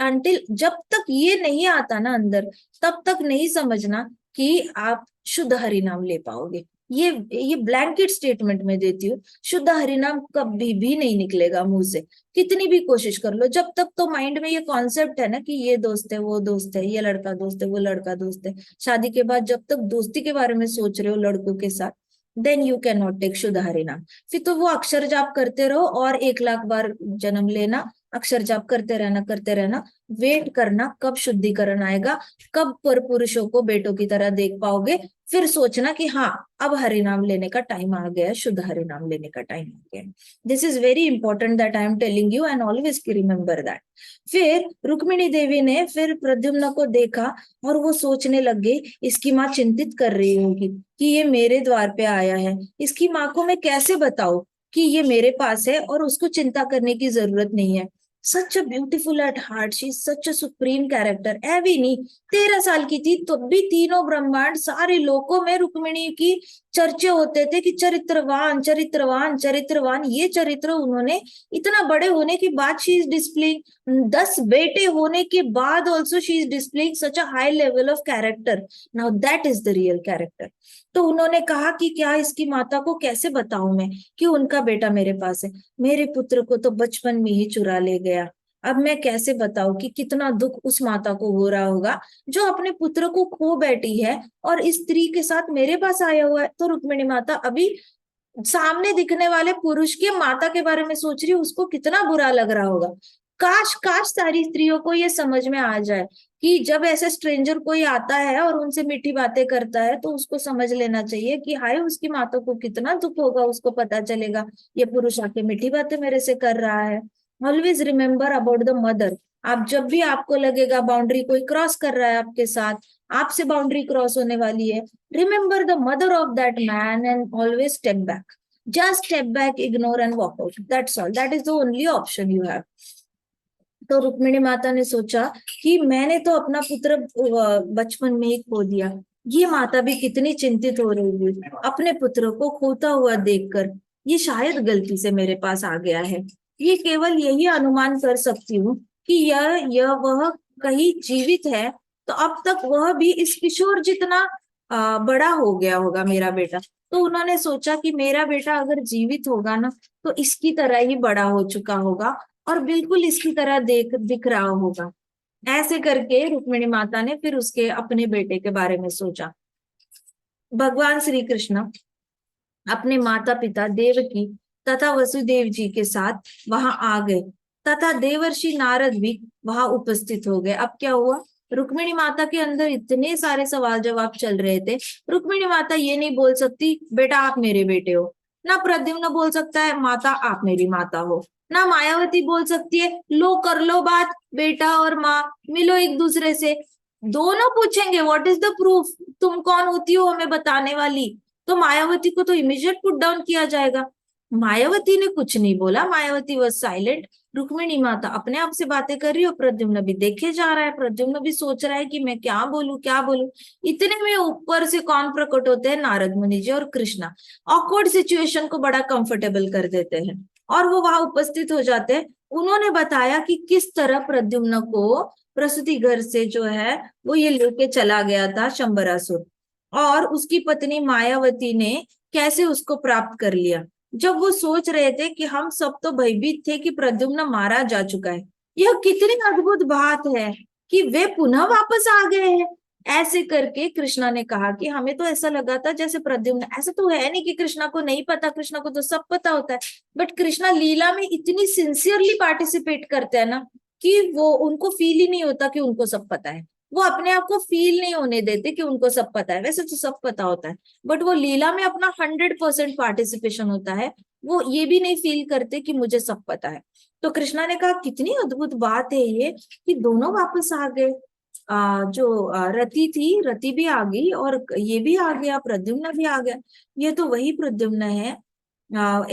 Until जब तक ये नहीं आता ना अंदर, तब तक नहीं समझना कि आप शुद्ध हरि नाम ले पाओगे। ये ब्लैंकेट स्टेटमेंट में देती हूँ, शुद्ध हरि नाम कभी भी नहीं निकलेगा मुंह से, कितनी भी कोशिश कर लो। जब तक तो माइंड में ये कॉन्सेप्ट है ना कि ये दोस्त है, वो दोस्त है, ये लड़का दोस्त है, वो लड़का दोस्त है, शादी के बाद जब तक दोस्ती के बारे में सोच रहे हो लड़कों के साथ, then you can not take shuddha Hari नाम। फिर तो वो अक्षर जाप करते रहो और 1 लाख बार जन्म लेना, अक्षर जाप करते रहना, वेट करना कब शुद्धिकरण आएगा, कब पर पुरुषों को बेटों की तरह देख पाओगे, फिर सोचना कि हाँ अब हरि नाम लेने का टाइम आ गया, शुद्ध हरि नाम लेने का टाइम आ गया। This is very important that I am telling you and always remember that. फिर रुक्मिणी देवी ने फिर प्रद्युम्न को देखा और वो सोचने लग गई इसकी माँ चिंतित कर रही होगी कि ये मेरे द्वार पे आया है, इसकी माँ को मैं कैसे बताऊं कि ये मेरे पास है और उसको चिंता करने की जरूरत नहीं है। Such a beautiful at heart, she is such a supreme character. ऐवी नहीं, 13 साल की थी तो भी तीनों ब्रह्मांड सारे लोकों में रुक्मिणी की चर्चे होते थे कि चरित्रवान चरित्रवान चरित्रवान। ये चरित्र उन्होंने इतना बड़े होने के बाद शी इज डिस्प्लेइंग, 10 बेटे होने के बाद also she is displaying such a high level of character. Now that is the real character. तो उन्होंने कहा कि क्या इसकी माता को कैसे बताऊं मैं कि उनका बेटा मेरे पास है, मेरे पुत्र को तो बचपन में ही चुरा ले गया। अब मैं कैसे बताऊं कि कितना दुख उस माता को हो रहा होगा जो अपने पुत्र को खो बैठी है और इस स्त्री के साथ मेरे पास आया हुआ है। तो रुक्मिणी माता अभी सामने दिखने वाले पुरुष के माता के बारे में सोच रही है, उसको कितना बुरा लग रहा होगा। काश काश सारी स्त्रियों को ये समझ में आ जाए कि जब ऐसे स्ट्रेंजर कोई आता है और उनसे मीठी बातें करता है तो उसको समझ लेना चाहिए कि हाय उसकी माता को कितना दुख होगा। उसको पता चलेगा ये पुरुष आके मीठी बातें मेरे से कर रहा है। Always remember about the mother. आप जब भी आपको लगेगा बाउंड्री कोई क्रॉस कर रहा है आपके साथ, आपसे बाउंड्री क्रॉस होने वाली है, remember the mother of that man and always step back. Just step back, ignore and walk out, that's all, that is the only option you have. तो रुक्मिणी माता ने सोचा कि मैंने तो अपना पुत्र बचपन में ही खो दिया, ये माता भी कितनी चिंतित हो रही है अपने पुत्र को खोता हुआ देखकर। ये शायद गलती से मेरे पास आ गया है। ये केवल यही अनुमान कर सकती हूँ कि यह वह कहीं जीवित है तो अब तक वह भी इस किशोर जितना बड़ा हो गया होगा मेरा बेटा। तो उन्होंने सोचा कि मेरा बेटा अगर जीवित होगा ना तो इसकी तरह ही बड़ा हो चुका होगा और बिल्कुल इसकी तरह दिख रहा होगा। ऐसे करके रुक्मिणी माता ने फिर उसके अपने बेटे के बारे में सोचा। भगवान श्री कृष्ण अपने माता पिता देवकी तथा वसुदेव जी के साथ वहां आ गए तथा देवर्षि नारद भी वहां उपस्थित हो गए। अब क्या हुआ, रुक्मिणी माता के अंदर इतने सारे सवाल जवाब चल रहे थे। रुक्मिणी माता ये नहीं बोल सकती बेटा आप मेरे बेटे हो, ना प्रद्युम्न बोल सकता है माता आप मेरी माता हो, ना मायावती बोल सकती है लो कर लो बात, बेटा और माँ मिलो एक दूसरे से। दोनों पूछेंगे व्हाट इज द प्रूफ, तुम कौन होती हो हमें बताने वाली। तो मायावती को तो इमीडिएट पुट डाउन किया जाएगा। मायावती ने कुछ नहीं बोला, मायावती वॉज साइलेंट। रुक्मिणी माता अपने आप से बातें कर रही हो, प्रद्युम्न भी देखे जा रहा है, प्रद्युम्न भी सोच रहा है कि मैं क्या बोलूं क्या बोलूं। इतने में ऊपर से कौन प्रकट होते हैं, नारद मुनि जी और कृष्णा। ऑकवर्ड सिचुएशन को बड़ा कंफर्टेबल कर देते हैं और वो वहां उपस्थित हो जाते हैं। उन्होंने बताया कि किस तरह प्रद्युम्न को प्रसूति घर से जो है वो ये लेके चला गया था शंबरासुर, और उसकी पत्नी मायावती ने कैसे उसको प्राप्त कर लिया। जब वो सोच रहे थे कि हम सब तो भयभीत थे कि प्रद्युम्न मारा जा चुका है, यह कितनी अद्भुत बात है कि वे पुनः वापस आ गए हैं। ऐसे करके कृष्णा ने कहा कि हमें तो ऐसा लगा था जैसे प्रद्युम्न, ऐसा तो है नहीं कि कृष्णा को नहीं पता, कृष्णा को तो सब पता होता है। बट कृष्णा लीला में इतनी सिंसियरली पार्टिसिपेट करते हैं ना कि वो उनको फील ही नहीं होता कि उनको सब पता है। वो अपने आप को फील नहीं होने देते कि उनको सब पता है, वैसे तो सब पता होता है बट वो लीला में अपना 100% पार्टिसिपेशन होता है। वो ये भी नहीं फील करते कि मुझे सब पता है। तो कृष्णा ने कहा कितनी अद्भुत बात है ये कि दोनों वापस आ गए। जो रति थी, रति भी आ गई और ये भी आ गया, प्रद्युम्न भी आ गया। ये तो वही प्रद्युम्न है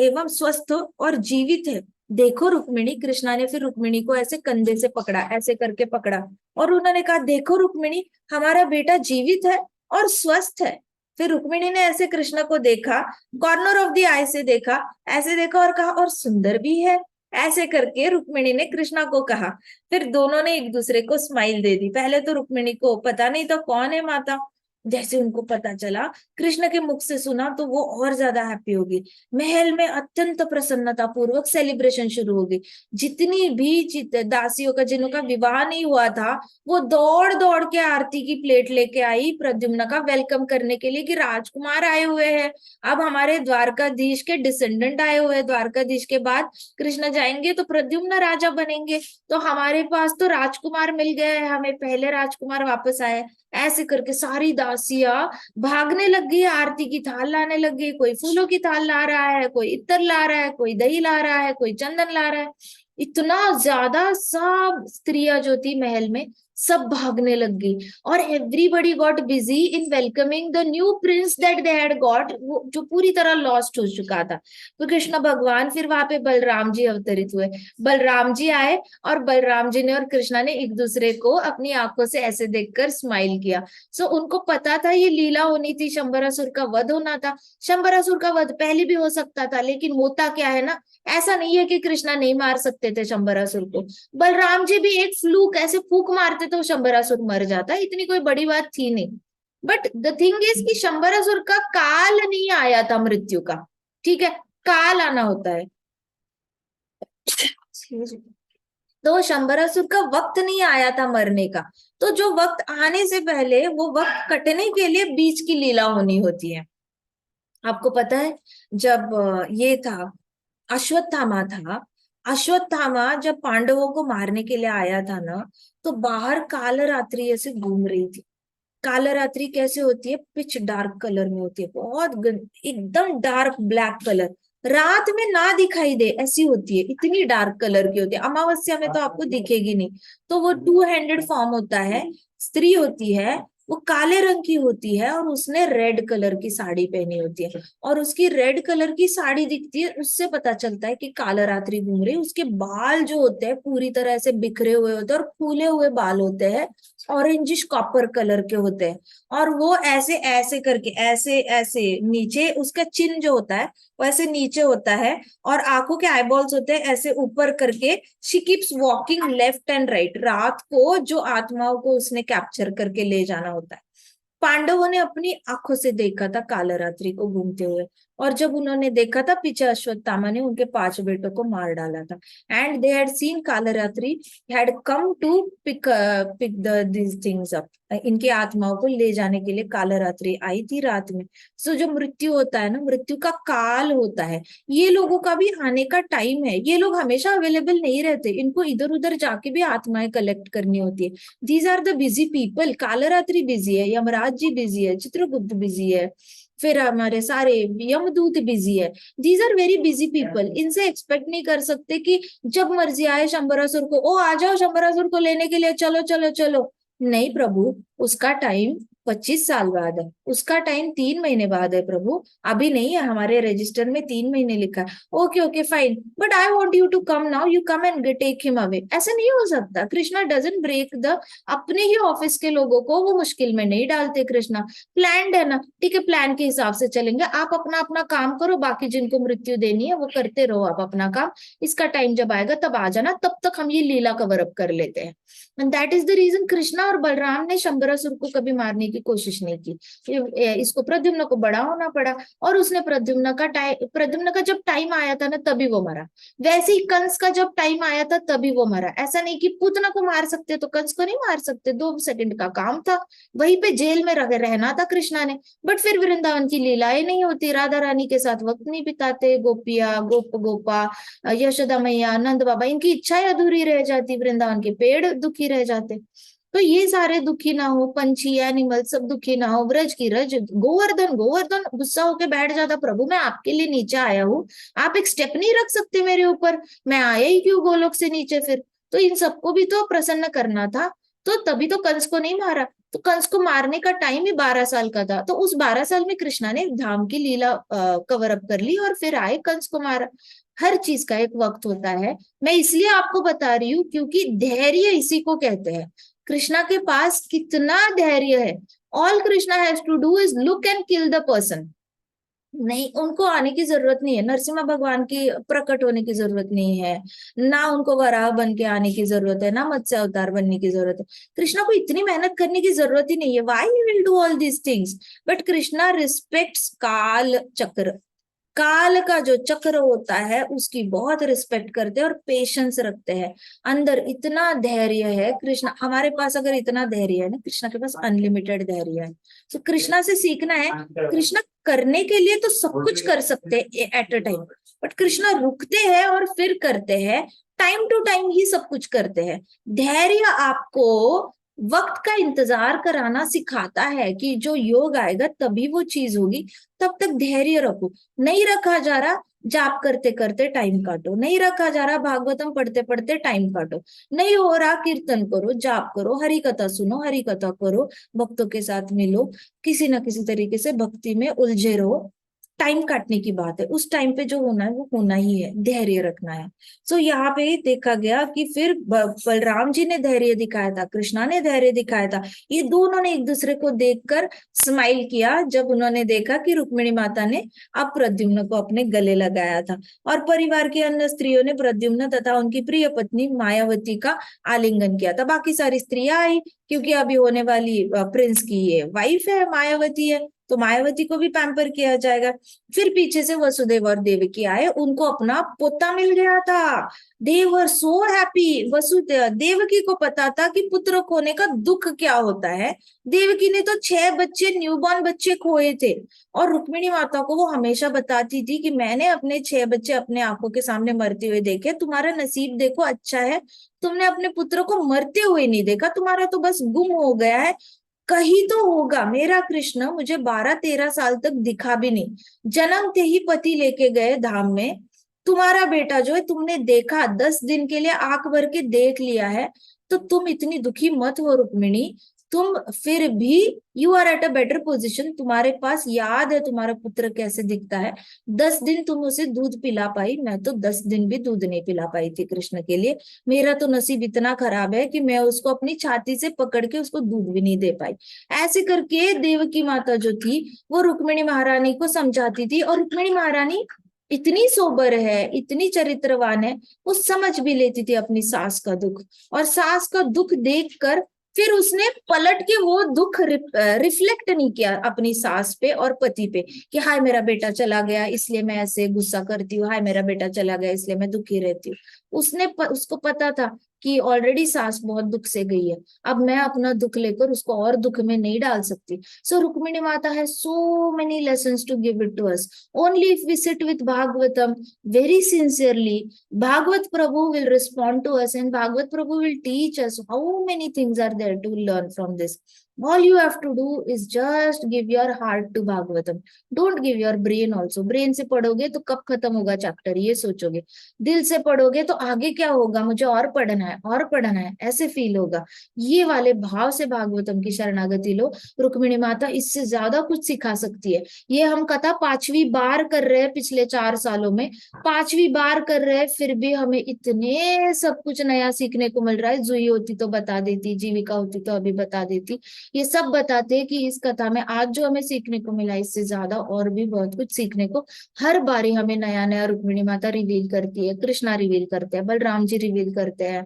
एवं स्वस्थ और जीवित है। देखो रुक्मिणी, कृष्णा ने फिर रुक्मिणी को ऐसे कंधे से पकड़ा, ऐसे करके पकड़ा और उन्होंने कहा देखो रुक्मिणी हमारा बेटा जीवित है और स्वस्थ है। फिर रुक्मिणी ने ऐसे कृष्ण को देखा, कॉर्नर ऑफ द आई से देखा, ऐसे देखा और कहा और सुंदर भी है। ऐसे करके रुक्मिणी ने कृष्णा को कहा। फिर दोनों ने एक दूसरे को स्माइल दे दी। पहले तो रुक्मिणी को पता नहीं था कौन है माता, जैसे उनको पता चला कृष्ण के मुख से सुना तो वो और ज्यादा हैप्पी होगी। महल में अत्यंत प्रसन्नता पूर्वक सेलिब्रेशन शुरू होगी। जितनी भी दासियों का जिनका विवाह नहीं हुआ था वो दौड़ दौड़ के आरती की प्लेट लेके आई प्रद्युम्न का वेलकम करने के लिए कि राजकुमार आए हुए हैं, अब हमारे द्वारकाधीश के डिसेंडेंट आए हुए हैं, द्वारकाधीश के बाद कृष्ण जाएंगे तो प्रद्युम्न राजा बनेंगे, तो हमारे पास तो राजकुमार मिल गया है, हमें पहले राजकुमार वापस आए। ऐसे करके सारी दासियां भागने लग गई, आरती की थाल लाने लग गई। कोई फूलों की थाल ला रहा है, कोई इत्र ला रहा है, कोई दही ला रहा है, कोई चंदन ला रहा है। इतना ज्यादा सब स्त्रियां जो थी महल में सब भागने लग गई और everybody got busy in welcoming the new Prince that they had got, वो जो पूरी तरह लॉस्ट हो चुका था। तो कृष्ण भगवान फिर वहां पे बलराम जी अवतरित हुए। बलराम जी आए और बलराम जी ने और कृष्णा ने एक दूसरे को अपनी आंखों से ऐसे देखकर स्माइल किया। सो उनको पता था ये लीला होनी थी, शंबरासुर का वध होना था। शंबरासुर का वध पहले भी हो सकता था, लेकिन होता क्या है ना, ऐसा नहीं है कि कृष्णा नहीं मार सकते थे शंबरासुर को। बलराम जी भी एक फ्लूक ऐसे फूक मारते तो शंबरासुर मर जाता, इतनी कोई बड़ी बात थी नहीं। बट द थिंग इज कि शंबरासुर का काल नहीं आया था मृत्यु का, ठीक है, काल आना होता है। तो शंबरासुर का वक्त नहीं आया था मरने का। तो जो वक्त आने से पहले वो वक्त कटने के लिए बीच की लीला होनी होती है। आपको पता है जब ये था अश्वत्थामा था, अश्वत्थामा जब पांडवों को मारने के लिए आया था ना, तो बाहर कालरात्रि ऐसे घूम रही थी। कालरात्रि कैसे होती है, पिच डार्क कलर में होती है, बहुत एकदम डार्क ब्लैक कलर, रात में ना दिखाई दे ऐसी होती है, इतनी डार्क कलर की होती है। अमावस्या में तो आपको दिखेगी नहीं। तो वो टू हैंडेड फॉर्म होता है, स्त्री होती है, वो काले रंग की होती है और उसने रेड कलर की साड़ी पहनी होती है, और उसकी रेड कलर की साड़ी दिखती है, उससे पता चलता है कि कालरात्रि घूम रही है। उसके बाल जो होते हैं पूरी तरह से बिखरे हुए होते हैं और फूले हुए बाल होते हैं, ऑरेंजिश कॉपर कलर के होते हैं। और वो ऐसे ऐसे करके ऐसे ऐसे नीचे उसका चिन्ह जो होता है वो ऐसे नीचे होता है, और आंखों के आईबॉल्स होते हैं ऐसे ऊपर करके। She keeps walking left and right, रात को जो आत्माओं को उसने कैप्चर करके ले जाना होता है। पांडवों ने अपनी आंखों से देखा था कालरात्रि को घूमते हुए, और जब उन्होंने देखा था पीछे अश्वत्थामा ने उनके 5 बेटों को मार डाला था। And they had seen Kalratri had come to pick pick the these things up, इनकी आत्माओं को ले जाने के लिए कालरात्रि आई थी रात में। सो जो मृत्यु होता है ना, मृत्यु का काल होता है, ये लोगों का भी आने का टाइम है। ये लोग हमेशा अवेलेबल नहीं रहते, इनको इधर उधर जाके भी आत्माएं कलेक्ट करनी होती है। These are the busy people. Kalratri busy है, यमराज जी बिजी है, चित्रगुप्त बिजी है, फिर हमारे सारे यमदूत बिजी है। These are very busy people. इनसे एक्सपेक्ट नहीं कर सकते कि जब मर्जी आए शंबरासुर को, ओ आ जाओ शंबरासुर को लेने के लिए, चलो चलो चलो। नहीं प्रभु, उसका टाइम 25 साल बाद है, उसका टाइम 3 महीने बाद है प्रभु, अभी नहीं है। हमारे रजिस्टर में 3 महीने लिखा है। Okay okay fine, but I want you to come now, you come and take him away. ऐसे नहीं हो सकता। कृष्णा डजंट ब्रेक द, अपने ही ऑफिस के लोगों को वो मुश्किल में नहीं डालते कृष्णा। प्लान है ना, ठीक है, प्लान के हिसाब से चलेंगे। आप अपना अपना काम करो, बाकी जिनको मृत्यु देनी है वो करते रहो आप अपना काम। इसका टाइम जब आएगा तब आ जाना, तब तक हम ये लीला कवर अप कर लेते हैं। And that is the reason Krishna और बलराम ने शंबरासुर को कभी मारने की कोशिश नहीं की। इसको प्रद्युम्न को बड़ा होना पड़ा, और उसने प्रद्युम्न का जब टाइम आया था ना तभी वो मरा। वैसे ही कंस का जब टाइम आया था तभी वो मरा। ऐसा नहीं कि पूतना को मार सकते तो कंस को नहीं मार सकते, 2 सेकंड का काम था। वहीं पे जेल में रहना था कृष्णा ने। बट फिर वृंदावन की लीलाएं नहीं होती, राधा रानी के साथ वक्त नहीं बिताते, गोपिया गोपा, यशोदा मैया, नंद बाबा, इनकी इच्छाएं अधूरी रह जाती, वृंदावन के पेड़ दुखी रह जाते। तो ये सारे दुखी ना हो, पंछी एनिमल सब दुखी ना हो, ब्रज की रज, गोवर्धन गोवर्धन गुस्सा होके बैठ जाता, प्रभु मैं आपके लिए नीचे आया हूँ, आप एक स्टेप नहीं रख सकते मेरे ऊपर, मैं आया ही क्यों गोलोक से नीचे फिर। तो इन सबको भी तो प्रसन्न करना था, तो तभी तो कंस को नहीं मारा। तो कंस को मारने का टाइम ही 12 साल का था, तो उस 12 साल में कृष्णा ने धाम की लीला कवर अप कर ली और फिर आए कंस को मारा। हर चीज का एक वक्त होता है। मैं इसलिए आपको बता रही हूँ क्योंकि धैर्य इसी को कहते हैं। कृष्णा के पास कितना धैर्य है। All Krishna has to do is look and kill the person. नहीं, उनको आने की जरूरत नहीं है, नरसिम्हा भगवान की प्रकट होने की जरूरत नहीं है, ना उनको वराह बन के आने की जरूरत है, ना मत्स्य अवतार बनने की जरूरत है। कृष्णा को इतनी मेहनत करने की जरूरत ही नहीं है। Why he will do all these things. But Krishna respects काल चक्र, काल का जो चक्र होता है उसकी बहुत रिस्पेक्ट करते हैं और पेशेंस रखते हैं। अंदर इतना धैर्य है कृष्णा, हमारे पास अगर इतना धैर्य है ना, कृष्णा के पास अनलिमिटेड धैर्य है। तो कृष्णा से सीखना है। कृष्णा करने के लिए तो सब कुछ कर सकते हैं at a time, but Krishna रुकते हैं और फिर करते हैं, टाइम टू टाइम ही सब कुछ करते हैं। धैर्य आपको वक्त का इंतजार कराना सिखाता है कि जो योग आएगा तभी वो चीज होगी, तब तक धैर्य रखो। नहीं रखा जा रहा जाप करते करते टाइम काटो, नहीं रखा जा रहा भागवतम पढ़ते पढ़ते टाइम काटो, नहीं हो रहा कीर्तन करो, जाप करो, हरि कथा सुनो, हरि कथा करो, भक्तों के साथ मिलो, किसी ना किसी तरीके से भक्ति में उलझे रहो। टाइम काटने की बात है, उस टाइम पे जो होना है वो होना ही है, धैर्य रखना है। सो यहाँ पे देखा गया कि फिर बलराम जी ने धैर्य दिखाया था, कृष्णा ने धैर्य दिखाया था, ये दोनों ने एक दूसरे को देखकर स्माइल किया जब उन्होंने देखा कि रुक्मिणी माता ने अब प्रद्युम्न को अपने गले लगाया था। और परिवार की अन्य स्त्रियों ने प्रद्युम्न तथा उनकी प्रिय पत्नी मायावती का आलिंगन किया था। बाकी सारी स्त्रियां आई क्योंकि अभी होने वाली प्रिंस की ये वाइफ है, मायावती है, तो मायावती को भी पैम्पर किया जाएगा। फिर पीछे से वसुदेव और देवकी आए, उनको अपना पोता मिल गया था। दे वर सो हैप्पी। वसुदेव देवकी को पता था कि पुत्र खोने का दुख क्या होता है। देवकी ने तो 6 बच्चे, न्यूबॉर्न बच्चे खोए थे, और रुक्मिणी माता को वो हमेशा बताती थी कि मैंने अपने 6 बच्चे अपने आंखों के सामने मरते हुए देखे, तुम्हारा नसीब देखो अच्छा है, तुमने अपने पुत्र को मरते हुए नहीं देखा, तुम्हारा तो बस गुम हो गया है। कहीं तो होगा मेरा कृष्ण, मुझे 12-13 साल तक दिखा भी नहीं, जन्मते ही पति लेके गए धाम में, तुम्हारा बेटा जो है तुमने देखा, 10 दिन के लिए आंख भर के देख लिया है, तो तुम इतनी दुखी मत हो रुक्मिणी, तुम फिर भी you are at a better position, तुम्हारे पास याद है तुम्हारा पुत्र कैसे दिखता है। 10 दिन तुम उसे दूध पिला पाई, मैं तो 10 दिन भी दूध नहीं पिला पाई थी कृष्ण के लिए, मेरा तो नसीब इतना खराब है कि मैं उसको अपनी छाती से पकड़ के उसको दूध भी नहीं दे पाई। ऐसे करके देवकी माता जो थी वो रुक्मिणी महारानी को समझाती थी, और रुक्मिणी महारानी इतनी सोबर है, इतनी चरित्रवान है, वो समझ भी लेती थी अपनी सास का दुख, और सास का दुख देखकर फिर उसने पलट के वो दुख रिफ्लेक्ट नहीं किया अपनी सास पे और पति पे कि हाय मेरा बेटा चला गया इसलिए मैं ऐसे गुस्सा करती हूँ, हाय मेरा बेटा चला गया इसलिए मैं दुखी रहती हूँ। उसको पता था कि ऑलरेडी सास बहुत दुख से गई है, अब मैं अपना दुख लेकर उसको और दुख में नहीं डाल सकती। सो रुक्मिणी माता है so many lessons to give it to us, only if we sit with Bhagavatam very sincerely, Bhagavad Prabhu will respond to us and Bhagavad Prabhu will teach us how many things are there to learn from this. All you have to do is just give your heart to Bhagavatam. Don't give your brain also. Brain से पढ़ोगे तो कब खत्म होगा chapter ये सोचोगे, दिल से पढ़ोगे तो आगे क्या होगा, मुझे और पढ़ना है और पढ़ना है ऐसे फील होगा। ये वाले भाव से भागवतम की शरणागति लो, रुक्मिणी माता इससे ज्यादा कुछ सिखा सकती है। ये हम कथा 5वीं बार कर रहे हैं पिछले 4 सालों में, 5वीं बार कर रहे हैं, फिर भी हमें इतने सब कुछ नया सीखने को मिल रहा है। जुई होती तो बता देती, जीविका होती तो अभी बता देती, ये सब बताते हैं कि इस कथा में आज जो हमें सीखने को मिला इससे ज्यादा और भी बहुत कुछ सीखने को हर बारी हमें नया नया रुक्मिणी माता रिवील करती है, कृष्णा रिवील करते हैं, बलराम जी रिवील करते हैं,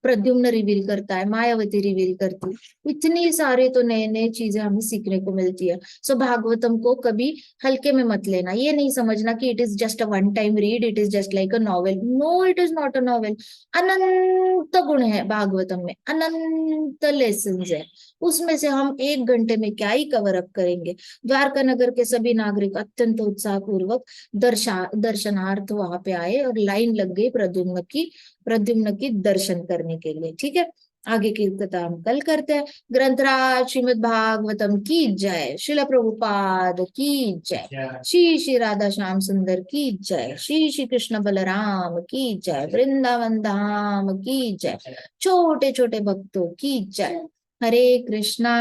प्रद्युम्न रिवील करता है, मायावती रिवील करती है, इतनी सारे तो नए नए चीजें हमें सीखने को मिलती है। सो भागवतम को कभी हल्के में मत लेना, ये नहीं समझना कि it is just a one time read, it is just like a novel. No, it is not a novel. अनंत गुण है भागवतम में, अनंत लेसन है, उसमें से हम 1 घंटे में क्या ही कवर अप करेंगे। द्वारका नगर के सभी नागरिक अत्यंत उत्साह पूर्वक दर्शनार्थ वहां पे आए और लाइन लग गई प्रद्युम्न की दर्शन करने के लिए। ठीक है, आगे की कथा हम कल करते हैं। ग्रंथराज श्रीमद् भागवतम की जय, शिला प्रभुपाद की जय, श्री श्री राधा श्याम सुंदर की जय, श्री श्री कृष्ण बलराम की जय, वृंदावन धाम की जय, छोटे छोटे भक्तों की जय। हरे कृष्णा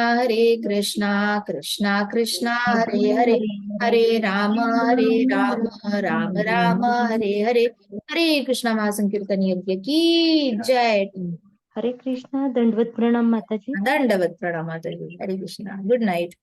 कृष्णा कृष्णा हरे हरे, हरे राम राम राम हरे हरे, हरे कृष्णा महासंकीर्तन यज्ञ की जय। हरे कृष्णा, दंडवत प्रणाम माताजी। दंडवत प्रणाम माता जी, हरे कृष्णा, गुड नाइट।